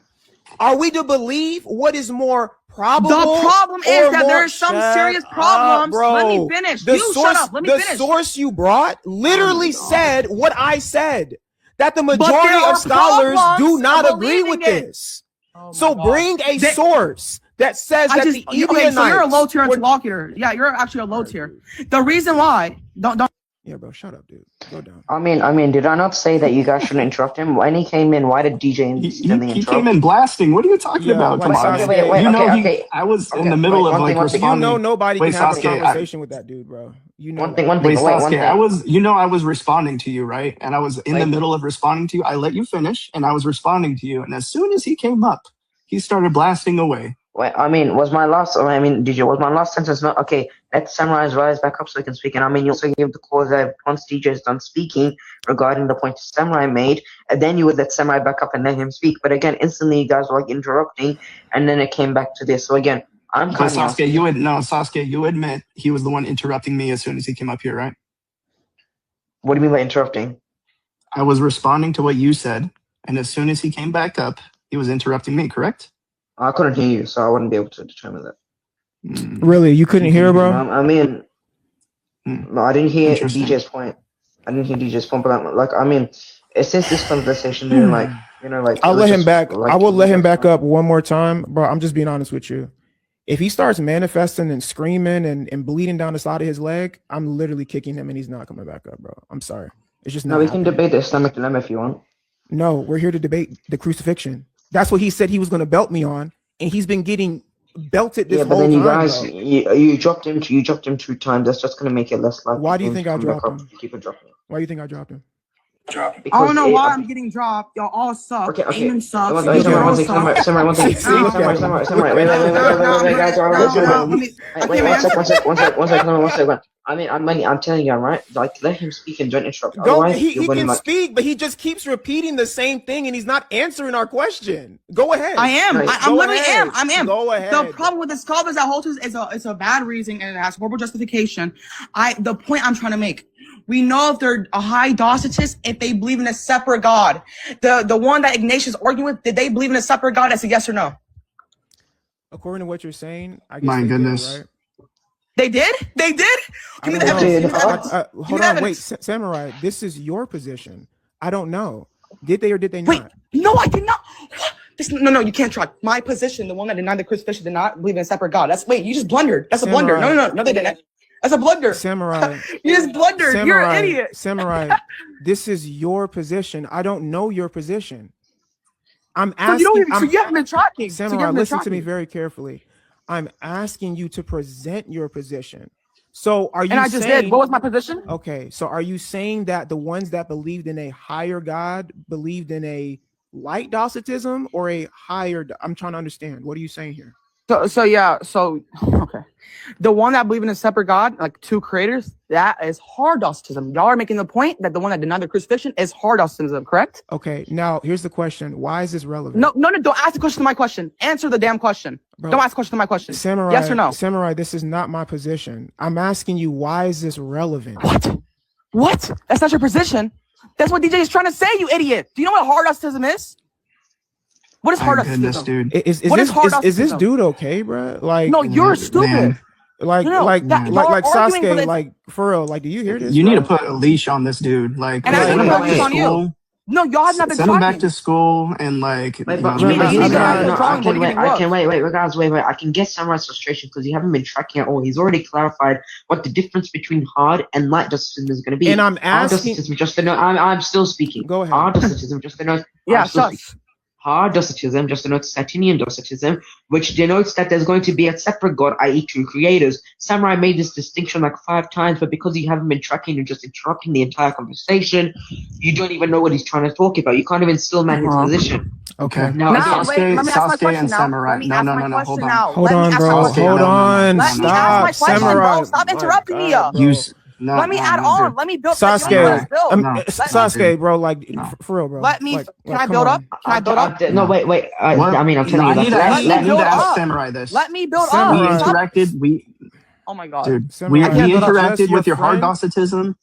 are we to believe what is more probable? The problem is or that more- there are some Shut serious up, problems. bro. Let me finish. The You source, shut up. Let me the finish. source you brought literally said what I said. That the there majority are of scholars problems do not of agree with believing it. this. Oh my So God. bring a source that says that the okay, Ebionites so you're a low tier were- interlocutor. Yeah, you're actually a low tier. The reason why, don't. Yeah, bro, shut up, dude. Go down. I mean, did I not say that you guys shouldn't interrupt him? When he came in, why did DJ He instantly came interrupt? in blasting. What are you talking Yeah, about? like Come on, Sasuke. man. Wait, You know, okay. I was in Okay, the middle wait, of one like thing. responding. You know nobody Wait, can have a Sasuke, conversation with that dude, bro. You know One thing. Wait, Wait, one Sasuke, thing. I was responding to you, right? And I was in the Like- middle of responding to you. I let you finish, and I was responding to you. And as soon as he came up, he started blasting away. Wait, was my last? DJ, was my last sentence not okay? Let Samurai's rise back up so he can speak. And you also give the cause that once DJ is done speaking regarding the point Samurai made, and then you would let Samurai back up and let him speak. But again, instantly you guys were like interrupting, and then it came back to this. So again, I'm But kind of Sasuke, you admit he was the one interrupting me as soon as he came up here, right? What do you mean by interrupting? I was responding to what you said, and as soon as he came back up, he was interrupting me, correct? I couldn't hear you, so I wouldn't be able to determine that. Really, you couldn't hear, bro? No, I didn't hear Interesting. DJ's point. But since this conversation, I'll let him back. I will let him back up one more time, bro. I'm just being honest with you. If he starts manifesting and screaming and bleeding down the side of his leg, I'm literally kicking him and he's not coming back up, bro. I'm sorry. It's just not. No, we can happening. debate the Islamic dilemma if you want. No, we're here to debate the crucifixion. That's what he said he was going to belt me on, and he's been getting belted this Yeah, but whole then you time. guys, bro. you dropped him. You dropped him 2 times. That's just gonna make it less likely. Why do you for him think to I come back dropped up. him? Keep it dropping. Why do you think I dropped him? I don't know why I'm getting dropped. Y'all all suck. Okay. Amen sucks. Wait, Samurai, Samurai, one thing. Wait, guys. I'm telling you, right? Like, let him speak and don't interrupt. Go. Otherwise, He you're gonna can like. speak, but he just keeps repeating the same thing, and he's not answering our question. Go ahead. I am. Right. I'm Go literally ahead. am. I am. Go ahead. The problem with the scholars that hold to is a bad reason and it has horrible justification. The point I'm trying to make. We know if they're a high Docetists if they believe in a separate God. The one that Ignatius is arguing with, did they believe in a separate God? That's a yes or no. According to what you're saying, I guess My they goodness. did, right? They did? They did? Give me the I don't evidence. know. Give me the evidence. Hold Give me the on, wait, evidence. Samurai. This is your position. I don't know. Did they or did they Wait, not? no, I did not. No, you can't try. My position, the one that denied the crucifixion, did not believe in a separate God. You just blundered. That's a blunder. No, they didn't. That's a blunder. Samurai. You just blundered. You're an idiot. Samurai, this is your position. I don't know your position. I'm So asking. you haven't been tracking. Samurai, listen to me very carefully. I'm asking you to present your position. So are you And I just did. What was my position? Okay, so are you saying that the ones that believed in a higher God believed in a light Docetism or a higher? I'm trying to understand. What are you saying here? So okay. The one that believe in a separate God, like 2 creators, that is hard Docetism. Y'all are making the point that the one that denied the crucifixion is hard Docetism, correct? Okay, now here's the question. Why is this relevant? No, don't ask the question to my question. Answer the damn question. Bro, don't ask the question to my question. Samurai, yes or no? Samurai, this is not my position. I'm asking you, why is this relevant? What? That's not your position. That's what DJ is trying to say, you idiot. Do you know what hard Docetism is? What is hard My goodness, Docetism? dude. Is this Docetism? Dude okay, bro? Like, No, you're stupid. Man, like No, like that- like y'all are arguing for Sasuke, this- like for real, like do you hear this? you need to bro? put a leash on this dude. Like, And I send need him to back put a leash to on you. school. No, y'all have not been Send him back talking. to school and like. Wait, you but know, you make need him to better. have the drawing board, you're getting wait. I can get Samurai's frustration because you haven't been tracking at all. He's already clarified what the difference between hard and light Docetism is going to be. And I'm Hard asking. Docetism, just to know. I'm still speaking. Go ahead. Hard Docetism, just to know. Yeah, I'm still sus. speaking. Hard Docetism just denotes Satinian Docetism, which denotes that there's going to be a separate God, i.e. two creators. Samurai made this distinction like 5 times, but because you haven't been tracking, you're just interrupting the entire conversation. You don't even know what he's trying to talk about. You can't even still man his position. Okay. Now, Now, again, wait, let me ask my Sasuke question and now. Samurai. Let me No, ask no, my no, no, question hold on. now. Hold Let me on, ask my bro. question. Hold No, no, no, on. no, Let no, me no, ask no. my question, Samurai. bro. Stop My interrupting me. God, You bro. Let me add no, on. dude. Let me build. Let me Sasuke, build. No, Sasuke, bro, like no. for real, bro. Let me. Like, Can I come build up? on. Can I build up? no, wait. What? I mean, I'm telling I you, need like, to Let ask. me I need build to ask up. Samurai this. Let me build Samurai. We up. Stop. interacted. Oh my god. Dude, Samurai, I can't we build up. just interacted with your hard friend. Docetism.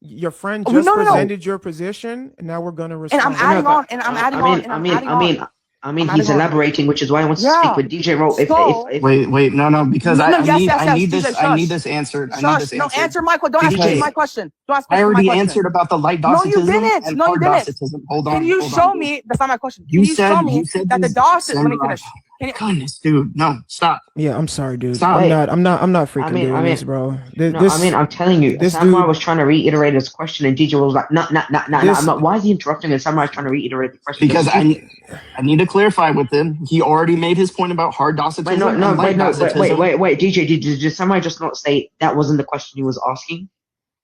Your friend Oh, just no. presented your position, and now we're gonna And respond. I'm adding on. And I'm adding on. And I'm adding on. I mean, I'm he's adding on. elaborating, which is why I want to speak Yeah. with DJ Roll. So. Wait, no, because No, yes. I need DJ, this. shush. I need this answered. I need Shush. this No, answered. answer my question. Don't ask me Because my question. Don't ask I me my already question. answered about the light No, you Docetism didn't. and No, you hard didn't. Docetism. Hold on. Can you show dude. me? That's not my question. You Can you show said me that the these Docet? Let me Samurai. finish. Can you? Goodness, dude. No, stop. Yeah, I'm sorry, dude. Stop. Wait. I'm not I freaking mean, doing this, bro. I'm telling you, This Samurai dude, was trying to reiterate his question, and DJ was like, no, this, I'm not. Why is he interrupting? And Samurai's trying to reiterate the question. Because I need to clarify with him. He already made his point about hard Docetism and light Docetism. Wait, DJ, did Samurai just not say that wasn't the question he was asking?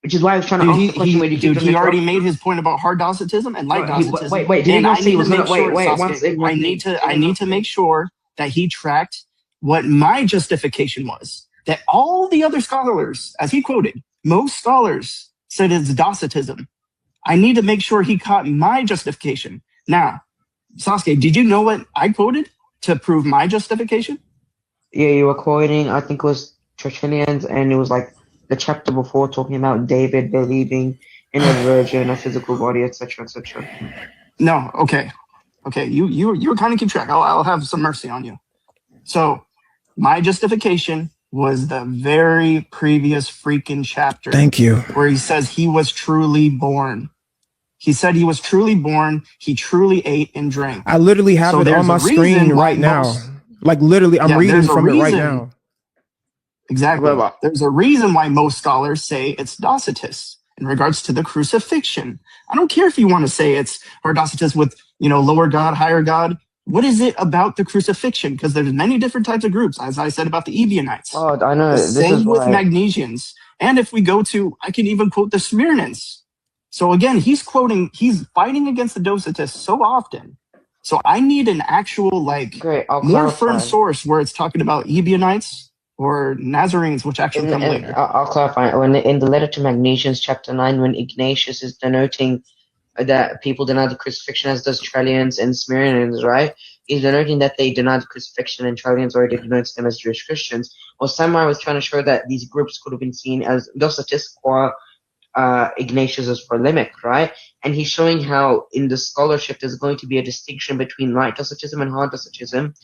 Which is why I was trying to ask the question where you keep he already made his point about hard Docetism and light Docetism. Wait, did he not say he was gonna I need to make sure that he tracked what my justification was. That all the other scholars, as he quoted, most scholars said it's Docetism. I need to make sure he caught my justification. Now, Sasuke, did you know what I quoted to prove my justification? Yeah, you were quoting, I think it was Tertullian's, and it was like the chapter before talking about David believing in a virgin, a physical body, etc., etc. No, okay. You kind of keep track. I'll have some mercy on you. So, my justification was the very previous freaking chapter. thank you. Where he says he was truly born. He said he was truly born. He truly ate and drank. I literally have it on my screen right now. Like literally, I'm reading from it right now. Exactly. There's a reason why most scholars say it's Docetist in regards to the crucifixion. I don't care if you want to say it's or Docetist with, lower God, higher God. What is it about the crucifixion? Because there's many different types of groups, as I said about the Ebionites. Oh, I know. The same with Magnesians. And if we go to, I can even quote the Smyrnans. So again, he's fighting against the Docetists so often. So I need an actual, more firm source where it's talking about Ebionites or Nazarenes, which actually come later. I'll clarify. When in the letter to Magnesians, chapter 9, when Ignatius is denoting that people deny the crucifixion, as does Trallians and Smyrnians, right? He's denoting that they deny the crucifixion, and Trallians already denotes them as Jewish Christians. Well, Samurai was trying to show that these groups could have been seen as Docetists or Ignatius is polemic, right? And he's showing how in the scholarship there's going to be a distinction between light Docetism and hard Docetism,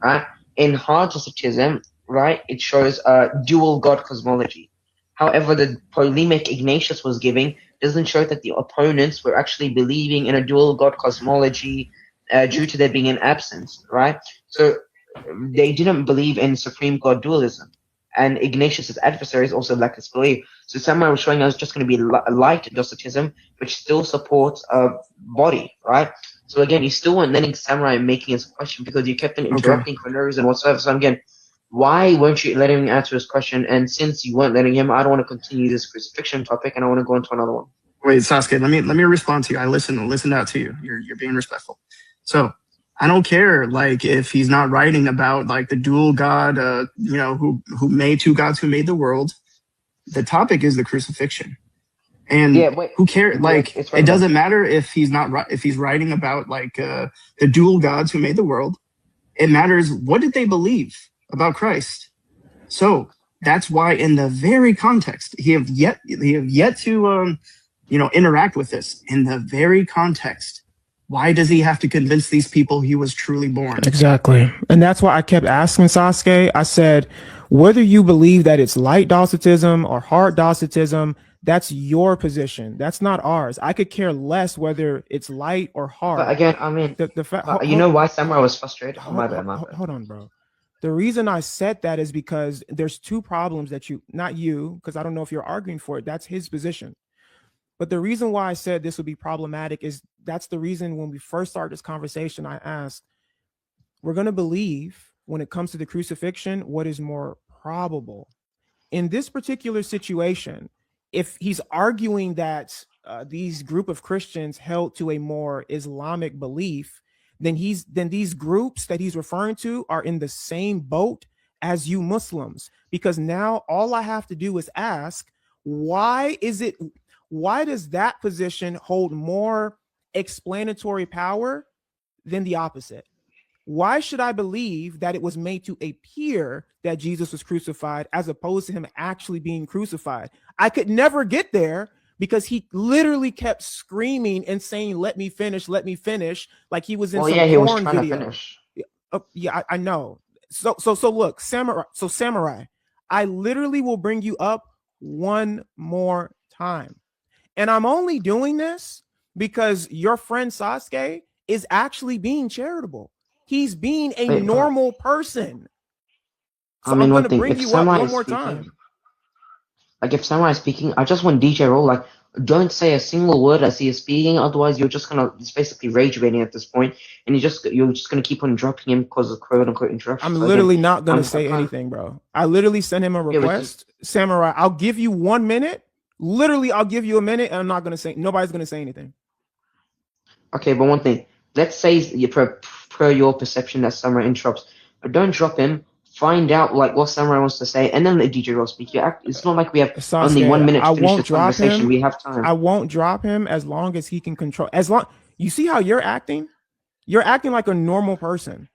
right? In hard Docetism, right, it shows a dual God cosmology. However, the polemic Ignatius was giving doesn't show that the opponents were actually believing in a dual God cosmology due to there being an absence, right? So they didn't believe in supreme God dualism. And Ignatius's adversaries also lack this belief. So Samurai was showing us just going to be light Docetism, which still supports a body, right? So again, you still weren't letting Samurai making his question because you kept on interrupting for no reason whatsoever. So again, why weren't you letting him answer his question? And since you weren't letting him, I don't want to continue this crucifixion topic, and I want to go into another one. Wait, Sasuke, let me respond to you. I listened out to you. You're being respectful. So I don't care if he's not writing about the dual God, who made two gods who made the world. The topic is the crucifixion, and who cares? It doesn't matter if he's writing about the dual gods who made the world. It matters what did they believe about Christ. So that's why in the very context he have yet to interact with this in the very context. Why does he have to convince these people he was truly born? Exactly. And that's why I kept asking Sasuke. I said, whether you believe that it's light Docetism or hard Docetism, that's your position. That's not ours. I could care less whether it's light or hard. But again, I mean, the fact, know why Samurai was frustrated? Hold on, bro. The reason I said that is because there's two problems that not you, because I don't know if you're arguing for it. That's his position. But the reason why I said this would be problematic is that's the reason when we first started this conversation, I asked, we're going to believe when it comes to the crucifixion, what is more probable. In this particular situation, if he's arguing that these group of Christians held to a more Islamic belief, then these groups that he's referring to are in the same boat as you Muslims, because now all I have to do is ask, why does that position hold more explanatory power than the opposite? Why should I believe that it was made to appear that Jesus was crucified as opposed to him actually being crucified? I could never get there because he literally kept screaming and saying, let me finish, like he was in some he was porn trying video. to finish. Yeah, I know. So look, Samurai, I literally will bring you up one more time. And I'm only doing this because your friend Sasuke is actually being charitable. He's being a normal person. So I'm going to bring you up one more time. Like if Samurai is speaking, I just want DJ Roll, like, don't say a single word as he is speaking, otherwise you're just gonna, it's basically rage baiting at this point, and you're just gonna keep on interrupting him because of quote unquote interruptions. I'm literally not gonna say anything, bro. I literally sent him a request. Samurai, I'll give you 1 minute. Literally, I'll give you a minute, and I'm not gonna say, nobody's gonna say anything. Okay, but one thing, let's say per your perception that Samurai interrupts, but don't drop him. Find out like what Samurai wants to say, and then let DJ Roll speak. It's not like we have Sasuke, only 1 minute to finish won't this conversation. We have time. I won't drop him as long as he can control. You see how you're acting? You're acting like a normal person.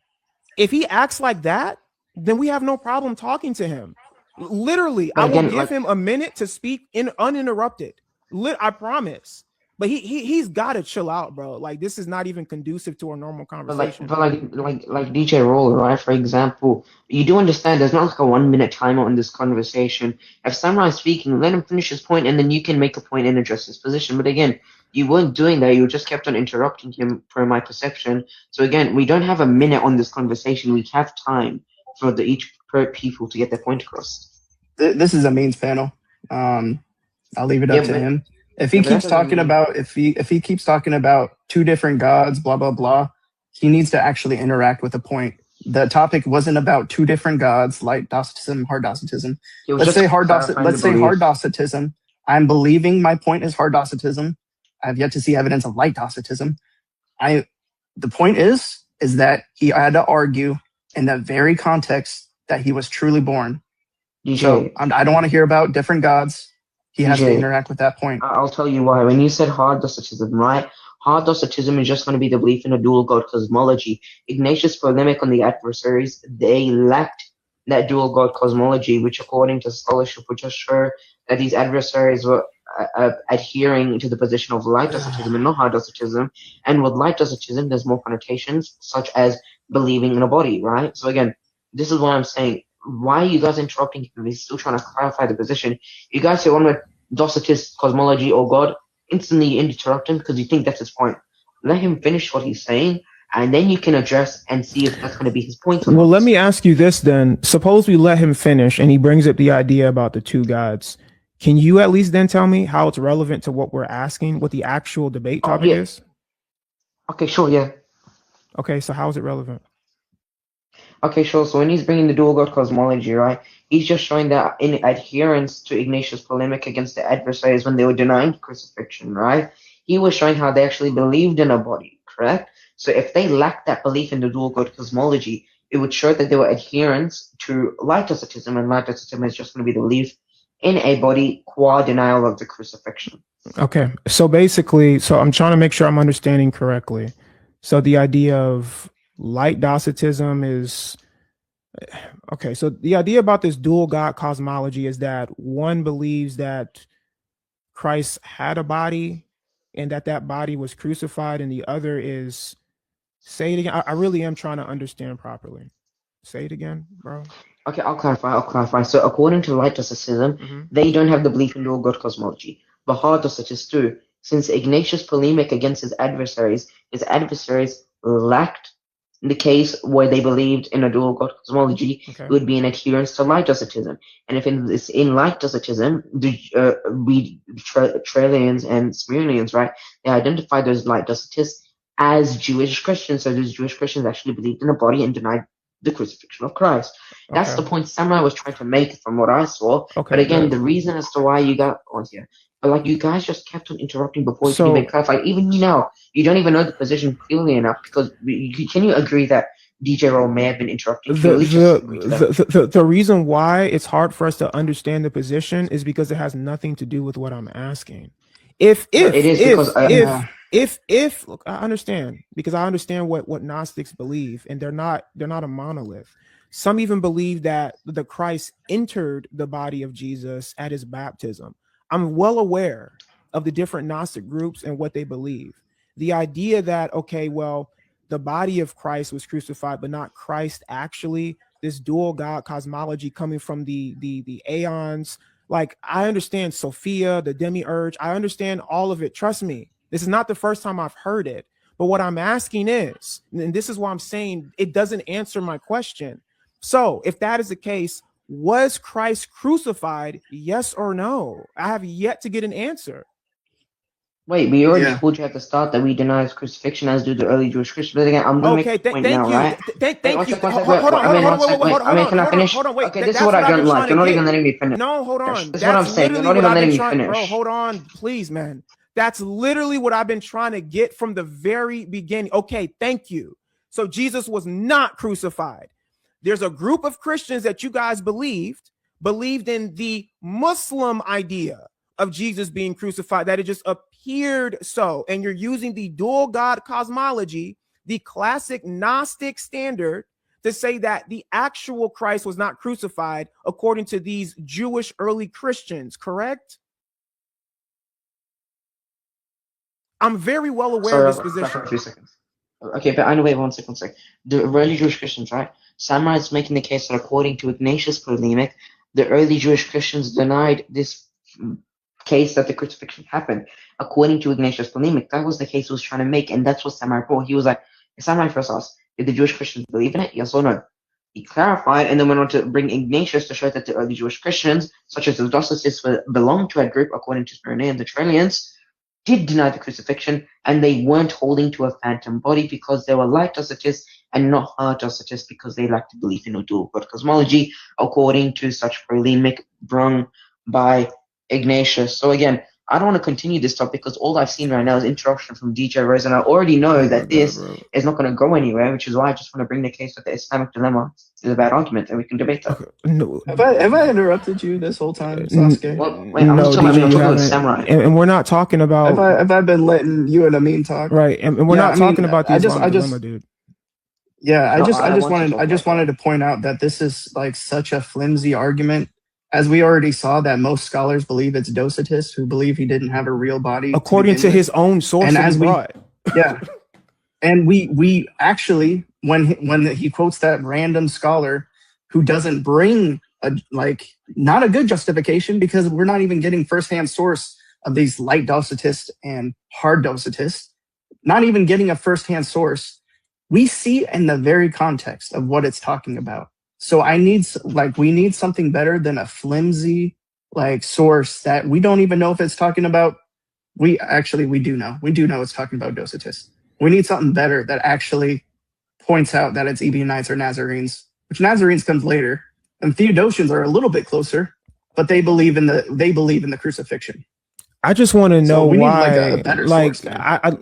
If he acts like that, then we have no problem talking to him. Literally, I will give him a minute to speak uninterrupted. I promise. But he's got to chill out, bro. Like this is not even conducive to a normal conversation. But like DJ Roll, right? For example, you do understand there's not like a 1 minute timer on this conversation. If Samurai is speaking, let him finish his point, and then you can make a point and address his position. But again, you weren't doing that. You just kept on interrupting him, per my perception. So again, we don't have a minute on this conversation. We have time for each people to get their point across. This is a mains panel. I'll leave it up to him. If he keeps talking about if he keeps talking about two different gods, blah blah blah, he needs to actually interact with a point. The topic wasn't about two different gods, light Docetism, hard Docetism. Let's say hard Docetism. I'm believing my point is hard Docetism. I have yet to see evidence of light Docetism. The point is that he had to argue in that very context that he was truly born. DJ, so I don't want to hear about different gods. He has to interact with that point. I'll tell you why. When you said hard Docetism, right? Hard Docetism is just going to be the belief in a dual god cosmology. Ignatius' polemic on the adversaries, they lacked that dual god cosmology, which according to scholarship would just show that these adversaries were adhering to the position of light Docetism and not hard Docetism. And with light Docetism, there's more connotations, such as believing in a body, right? So again, this is what I'm saying. Why are you guys interrupting him? He's still trying to clarify the position. You guys say one with Docetist cosmology or God, instantly interrupt him because you think that's his point. Let him finish what he's saying, and then you can address and see if that's going to be his point. Well, let me ask you this then. Suppose we let him finish and he brings up the idea about the two gods. Can you at least then tell me how it's relevant to what we're asking, what the actual debate topic is? Okay, sure, yeah. Okay, so how is it relevant? Okay, sure. So when he's bringing the dual god cosmology, right, he's just showing that in adherence to Ignatius' polemic against the adversaries when they were denying crucifixion, right, he was showing how they actually believed in a body, correct? So if they lacked that belief in the dual god cosmology, it would show that they were adherents to light Docetism, and light Docetism is just going to be the belief in a body qua denial of the crucifixion. Okay, so basically, so I'm trying to make sure I'm understanding correctly. So the idea of light Docetism is okay. So the idea about this dual god cosmology is that one believes that Christ had a body and that body was crucified, and the other is, say it again. I really am trying to understand properly. Say it again, bro. Okay, I'll clarify. So according to light Docetism, they don't have the belief in dual god cosmology, but hard Docetists do. Since Ignatius' polemic against his adversaries lacked In the case where they believed in a dual God cosmology, Okay. it would be in adherence to Light Docetism. And if in Light Docetism, we Trallians and Smyrnians, right, they identify those Light Docetists as Jewish Christians. So those Jewish Christians actually believed in a body and denied the crucifixion of Christ. That's Okay. the point Samurai was trying to make from what I saw. Okay, But again, good. the reason as to why you got here, but like you guys just kept on interrupting before you So- can even clarify. Even now, you don't even know the position clearly enough because can you agree that DJ Roll may have been interrupting? Can you at least just agree to that? The reason why it's hard for us to understand the position is because it has nothing to do with what I'm asking. If look, I understand, because I understand what Gnostics believe, and they're not a monolith. Some even believe that the Christ entered the body of Jesus at his baptism. I'm well aware of the different Gnostic groups and what they believe. The idea that, okay, well, the body of Christ was crucified, but not Christ actually, this dual God cosmology coming from the aeons. Like, I understand Sophia, the demiurge. I understand all of it. Trust me, this is not the first time I've heard it. But what I'm asking is, and this is why I'm saying it doesn't answer my question. So if that is the case, was Christ crucified? Yes or no? I have yet to get an answer. Wait, we already Yeah. told you at the start that we deny his crucifixion, as do the early Jewish Christians. But again, I'm going to make a point now, right? Thank you. Hold on. Can I finish? Okay, this is what I don't like. You're not even letting me finish. No, hold on. This is what I'm saying. You're not even letting me finish. Bro, hold on, please, man. That's literally what I've been trying to get from the very beginning. Okay, thank you. So Jesus was not crucified. There's a group of Christians that you guys believed in the Muslim idea of Jesus being crucified, that it just appeared so. And you're using the dual God cosmology, the classic Gnostic standard, to say that the actual Christ was not crucified according to these Jewish early Christians, correct? I'm very well aware of this position. For a few seconds. Okay, but anyway, one second. The early Jewish Christians, right? Samurai is making the case that according to Ignatius polemic, the early Jewish Christians denied this case that the crucifixion happened. According to Ignatius polemic, that was the case he was trying to make, and that's what Samurai brought. He was like, Samurai first asked, did the Jewish Christians believe in it? Yes or no? He clarified and then went on to bring Ignatius to show that the early Jewish Christians, such as the Docetists, belonged to a group, according to Smyrna and the Trallians, did deny the crucifixion, and they weren't holding to a phantom body because they were Light Docetists and not Hard Docetists because they lacked the belief in a dual God cosmology, according to such polemic brung by Ignatius. So again, I don't want to continue this topic because all I've seen right now is interruption from DJ Rose, and I already know that this is not going to go anywhere, which is why I just want to bring the case that the Islamic dilemma is a bad argument, and we can debate that. No. Have I interrupted you this whole time, Sasuke? Well, wait, I'm just talking about Samurai. And we're not talking about. Have I been letting you and Amin talk? Right, and we're not talking about the Islamic dilemma, dude. Yeah, I just wanted to point out that this is like such a flimsy argument. As we already saw, that most scholars believe it's Docetists who believe he didn't have a real body, according to his own source. And as yeah, and we actually, when he quotes that random scholar who doesn't bring not a good justification, because we're not even getting firsthand source of these Light Docetists and Hard Docetists, not even getting a firsthand source. We see in the very context of what it's talking about. So we need something better than a flimsy source that we don't even know if it's talking about. We do know. We do know it's talking about Docetists. We need something better that actually points out that it's Ebionites or Nazarenes, which Nazarenes comes later. And Theodosians are a little bit closer, but they believe in the crucifixion. I just want to know why. A better source,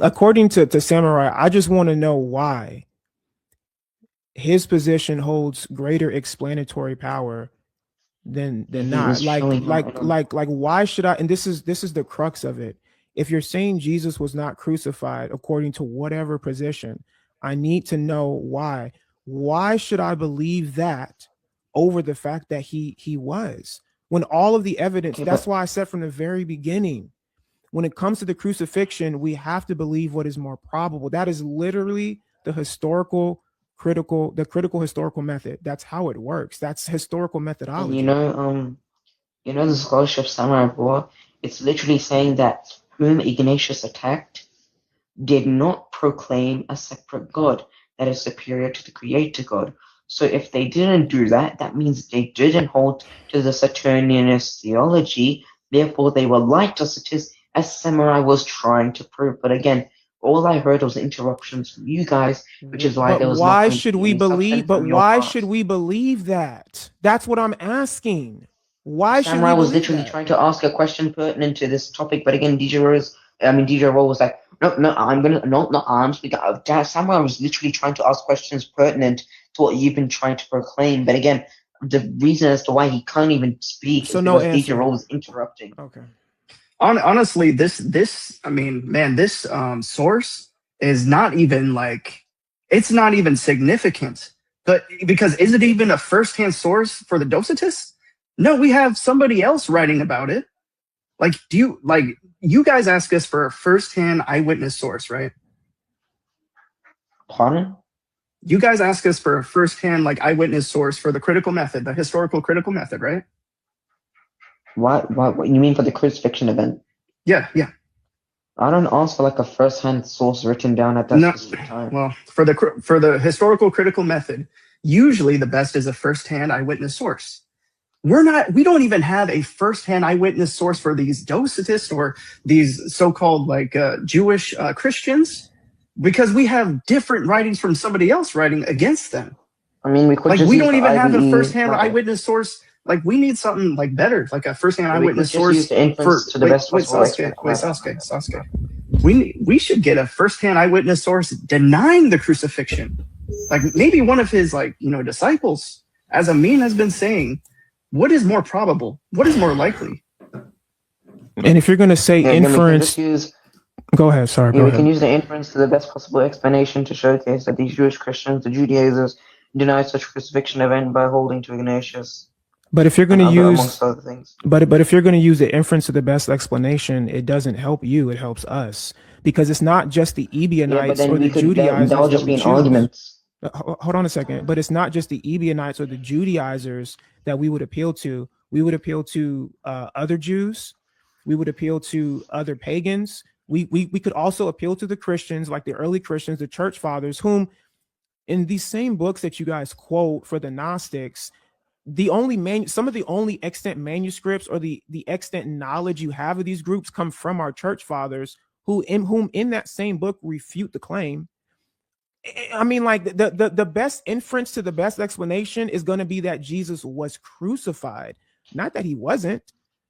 according to Samurai, I just want to know why his position holds greater explanatory power than not. Why should I? And this is the crux of it. If you're saying Jesus was not crucified according to whatever position, I need to know why. Why should I believe that over the fact that he was? When all of the evidence, that's why I said from the very beginning, when it comes to the crucifixion, we have to believe what is more probable. That is literally the critical historical method. That's how it works. That's historical methodology. And the scholarship Samurai War, it's literally saying that whom Ignatius attacked did not proclaim a separate God. that is superior to the Creator God. So if they didn't do that, that means they didn't hold to the Saturnianist theology. Therefore, they were like Docetists, as Samurai was trying to prove. But again, all I heard was interruptions from you guys, which is why But there was not why going to should be we any believe? substance But from your why part. should we believe that? That's what I'm asking. Why should Samurai we was believe literally that? trying to ask a question pertinent to this topic, but again, DJ Roll was like, no, I'm gonna, no, not arms. Samurai was literally trying to ask questions pertinent to what you've been trying to proclaim. But again, the reason as to why he can't even speak So is no because DJ answer. Roll was interrupting. Okay. Honestly, this I mean, man, this source is not even like, it's not even significant. But because is it even a first-hand source for the Docetists? No, we have somebody else writing about it. Like, you guys ask us for a first-hand eyewitness source, right? Pardon? You guys ask us for a first-hand like eyewitness source for the critical method, the historical critical method, right? What you mean for the crucifixion event? Yeah. I don't ask for like a first-hand source written down at that No, specific time. well, for the historical critical method, usually the best is a first-hand eyewitness source. We don't even have a first-hand eyewitness source for these Docetists or these so-called like Jewish Christians, because we have different writings from somebody else writing against them. I mean, we could Like, just we use don't the even have a IBE, first-hand like, eyewitness source. Like, we need something like better, like a first-hand we could eyewitness just use source the inference for. to the best possible Sasuke. We should get a first-hand eyewitness source denying the crucifixion. Like, maybe one of his disciples, as Amin has been saying, what is more probable? What is more likely? And if you're going to say inference, go ahead. Sorry, go we ahead. can use the inference to the best possible explanation to showcase that these Jewish Christians, the Judaizers, denied such crucifixion event by holding to Ignatius. But if you're going to use, amongst other things. but if you're going to use the inference to the best explanation, it doesn't help you. It helps us, because it's not just the Ebionites or the Judaizers. That'll just be an argument. Hold on a second. But it's not just the Ebionites or the Judaizers that we would appeal to. We would appeal to other Jews. We would appeal to other pagans. We could also appeal to the Christians, like the early Christians, the church fathers, whom in these same books that you guys quote for the Gnostics, some of the only extant manuscripts or the extant knowledge you have of these groups come from our church fathers, whom in that same book refute the claim. I mean, like the best inference to the best explanation is going to be that Jesus was crucified, not that he wasn't.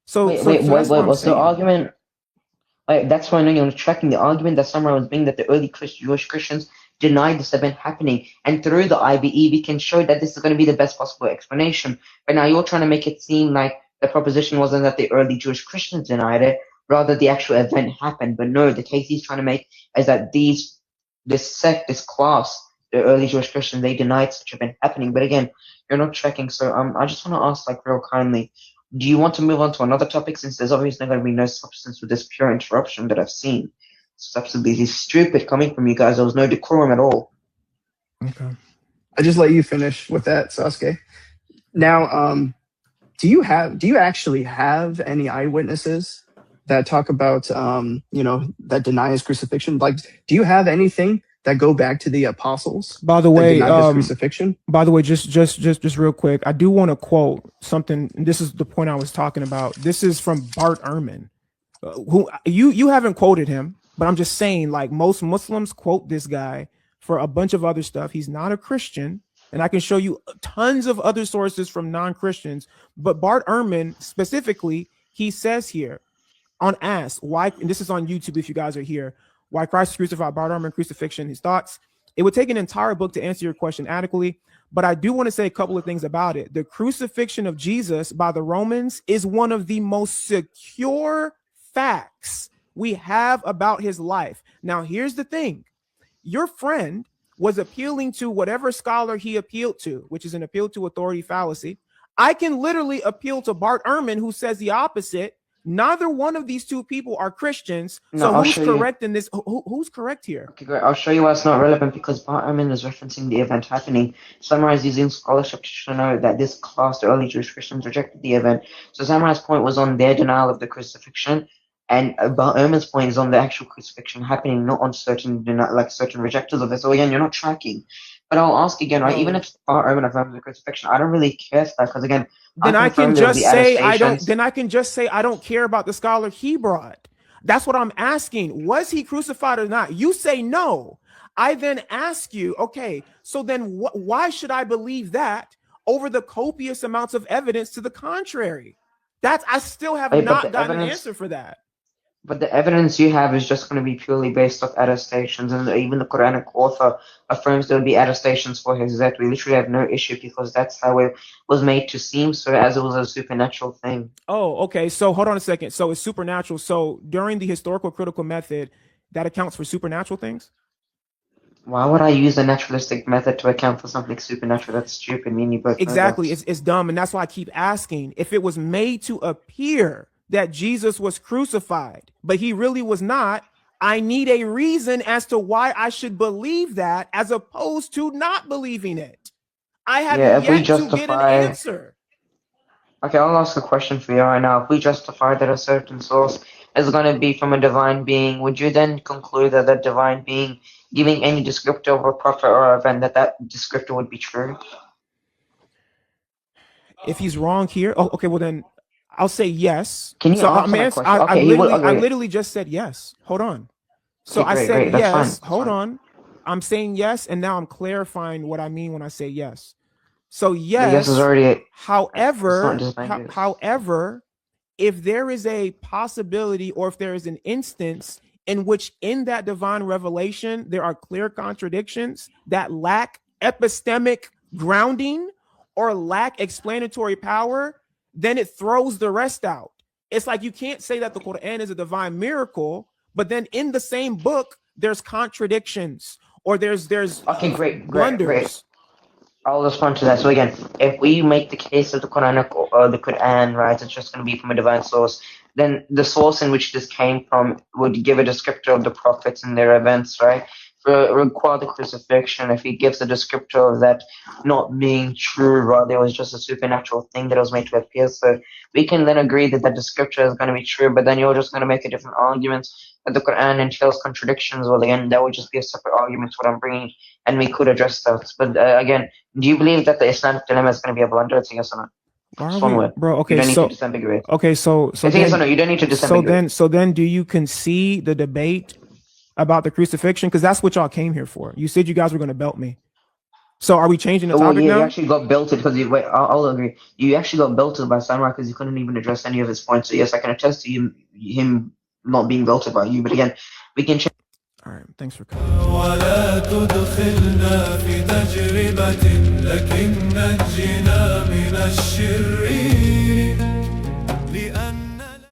So what's the argument? That's why I know you're tracking the argument that Samurai was being that the early Jewish Christians denied this event happening, and through the IBE we can show that this is going to be the best possible explanation. But now you're trying to make it seem like the proposition wasn't that the early Jewish Christians denied it, rather the actual event happened. But no, the case he's trying to make is that this sect, this class, the early Jewish Christians, they denied such event happening. But again, you're not tracking. So I just want to ask, like, real kindly, do you want to move on to another topic, since there's obviously going to be no substance with this pure interruption that I've seen? It's absolutely stupid coming from you guys. There was no decorum at all. Okay. I just let you finish with that, Sasuke. Now, do you actually have any eyewitnesses that talk about that deny his crucifixion? Like, do you have anything that go back to the apostles? By the way, crucifixion. By the way, just real quick, I do want to quote something. This is the point I was talking about. This is from Bart Ehrman, who you haven't quoted him, but I'm just saying, like, most Muslims quote this guy for a bunch of other stuff. He's not a Christian, and I can show you tons of other sources from non-Christians. But Bart Ehrman specifically, he says here on Ask Why, and this is on YouTube if you guys are here, Why Christ is Crucified, Bart Ehrman, Crucifixion, his thoughts. It would take an entire book to answer your question adequately, but I do want to say a couple of things about it. The crucifixion of Jesus by the Romans is one of the most secure facts we have about his life. Now, here's the thing. Your friend was appealing to whatever scholar he appealed to, which is an appeal to authority fallacy. I can literally appeal to Bart Ehrman, who says the opposite. Neither one of these two people are Christians. So who's correct in this? Who's correct here? Okay, great. I'll show you why it's not relevant, because Bart Ehrman is referencing the event happening. Samurai is using scholarship to show that this class, the early Jewish Christians, rejected the event. So Samurai's point was on their denial of the crucifixion. And Omen's point is on the actual crucifixion happening, not on certain rejectors of it. So again, you're not tracking. But I'll ask again, right? Even if Omen affirms the crucifixion, I don't really care for that because again, then I can confirm there will just be say I don't. attestations. Then I can just say I don't care about the scholar he brought. That's what I'm asking. Was he crucified or not? You say no. I then ask you, okay, so then why should I believe that over the copious amounts of evidence to the contrary? I still have not gotten an answer for that. But the evidence you have is just going to be purely based off attestations, and even the Quranic author affirms there will be attestations for his death. We literally have no issue because that's how it was made to seem, so as it was a supernatural thing. Oh, okay. So hold on a second. So it's supernatural. So during the historical critical method, that accounts for supernatural things? Why would I use a naturalistic method to account for something supernatural? That's stupid. Me and you both know Exactly. that. It's dumb. And that's why I keep asking if it was made to appear that Jesus was crucified, but he really was not. I need a reason as to why I should believe that as opposed to not believing it. I have yet to get an answer. Okay, I'll ask a question for you right now. If we justify that a certain source is going to be from a divine being, would you then conclude that that divine being giving any descriptor of a prophet or event that descriptor would be true? If he's wrong here, oh, okay, well then I'll say yes. Can you answer my question? I literally just said yes. Hold on. So okay, I said great. yes. Fine. Hold on. I'm saying yes, and now I'm clarifying what I mean when I say yes. So yes. The yes is already. However, if there is a possibility or if there is an instance in which in that divine revelation there are clear contradictions that lack epistemic grounding or lack explanatory power, then it throws the rest out. It's like you can't say that the Quran is a divine miracle, but then in the same book there's contradictions or there's okay, blunders. Great. I'll respond to that. So again, if we make the case of the Quran, right, it's just going to be from a divine source, then the source in which this came from would give a descriptor of the prophets and their events, right? Require the crucifixion, if he gives a descriptor of that not being true, rather it was just a supernatural thing that was made to appear. So we can then agree that that descriptor is going to be true, but then you're just going to make a different argument that the Quran entails contradictions. Well, again, that would just be a separate argument to what I'm bringing, and we could address that. But again, do you believe that the Islamic dilemma is going to be a blunder? It's a yes or no? Bro, okay, you don't need to disambiguate. Okay, so it's a yes or no, you don't need to disambiguate. So then do you concede the debate about the crucifixion? Because that's what y'all came here for. You said you guys were going to belt me. So are we changing the topic now? You actually got belted because I'll agree. You actually got belted by Samurai because you couldn't even address any of his points. So yes, I can attest to him not being belted by you. But again, we can change. All right, thanks for coming. ولا تدخلنا في تجربة لكن نجنا من الشرير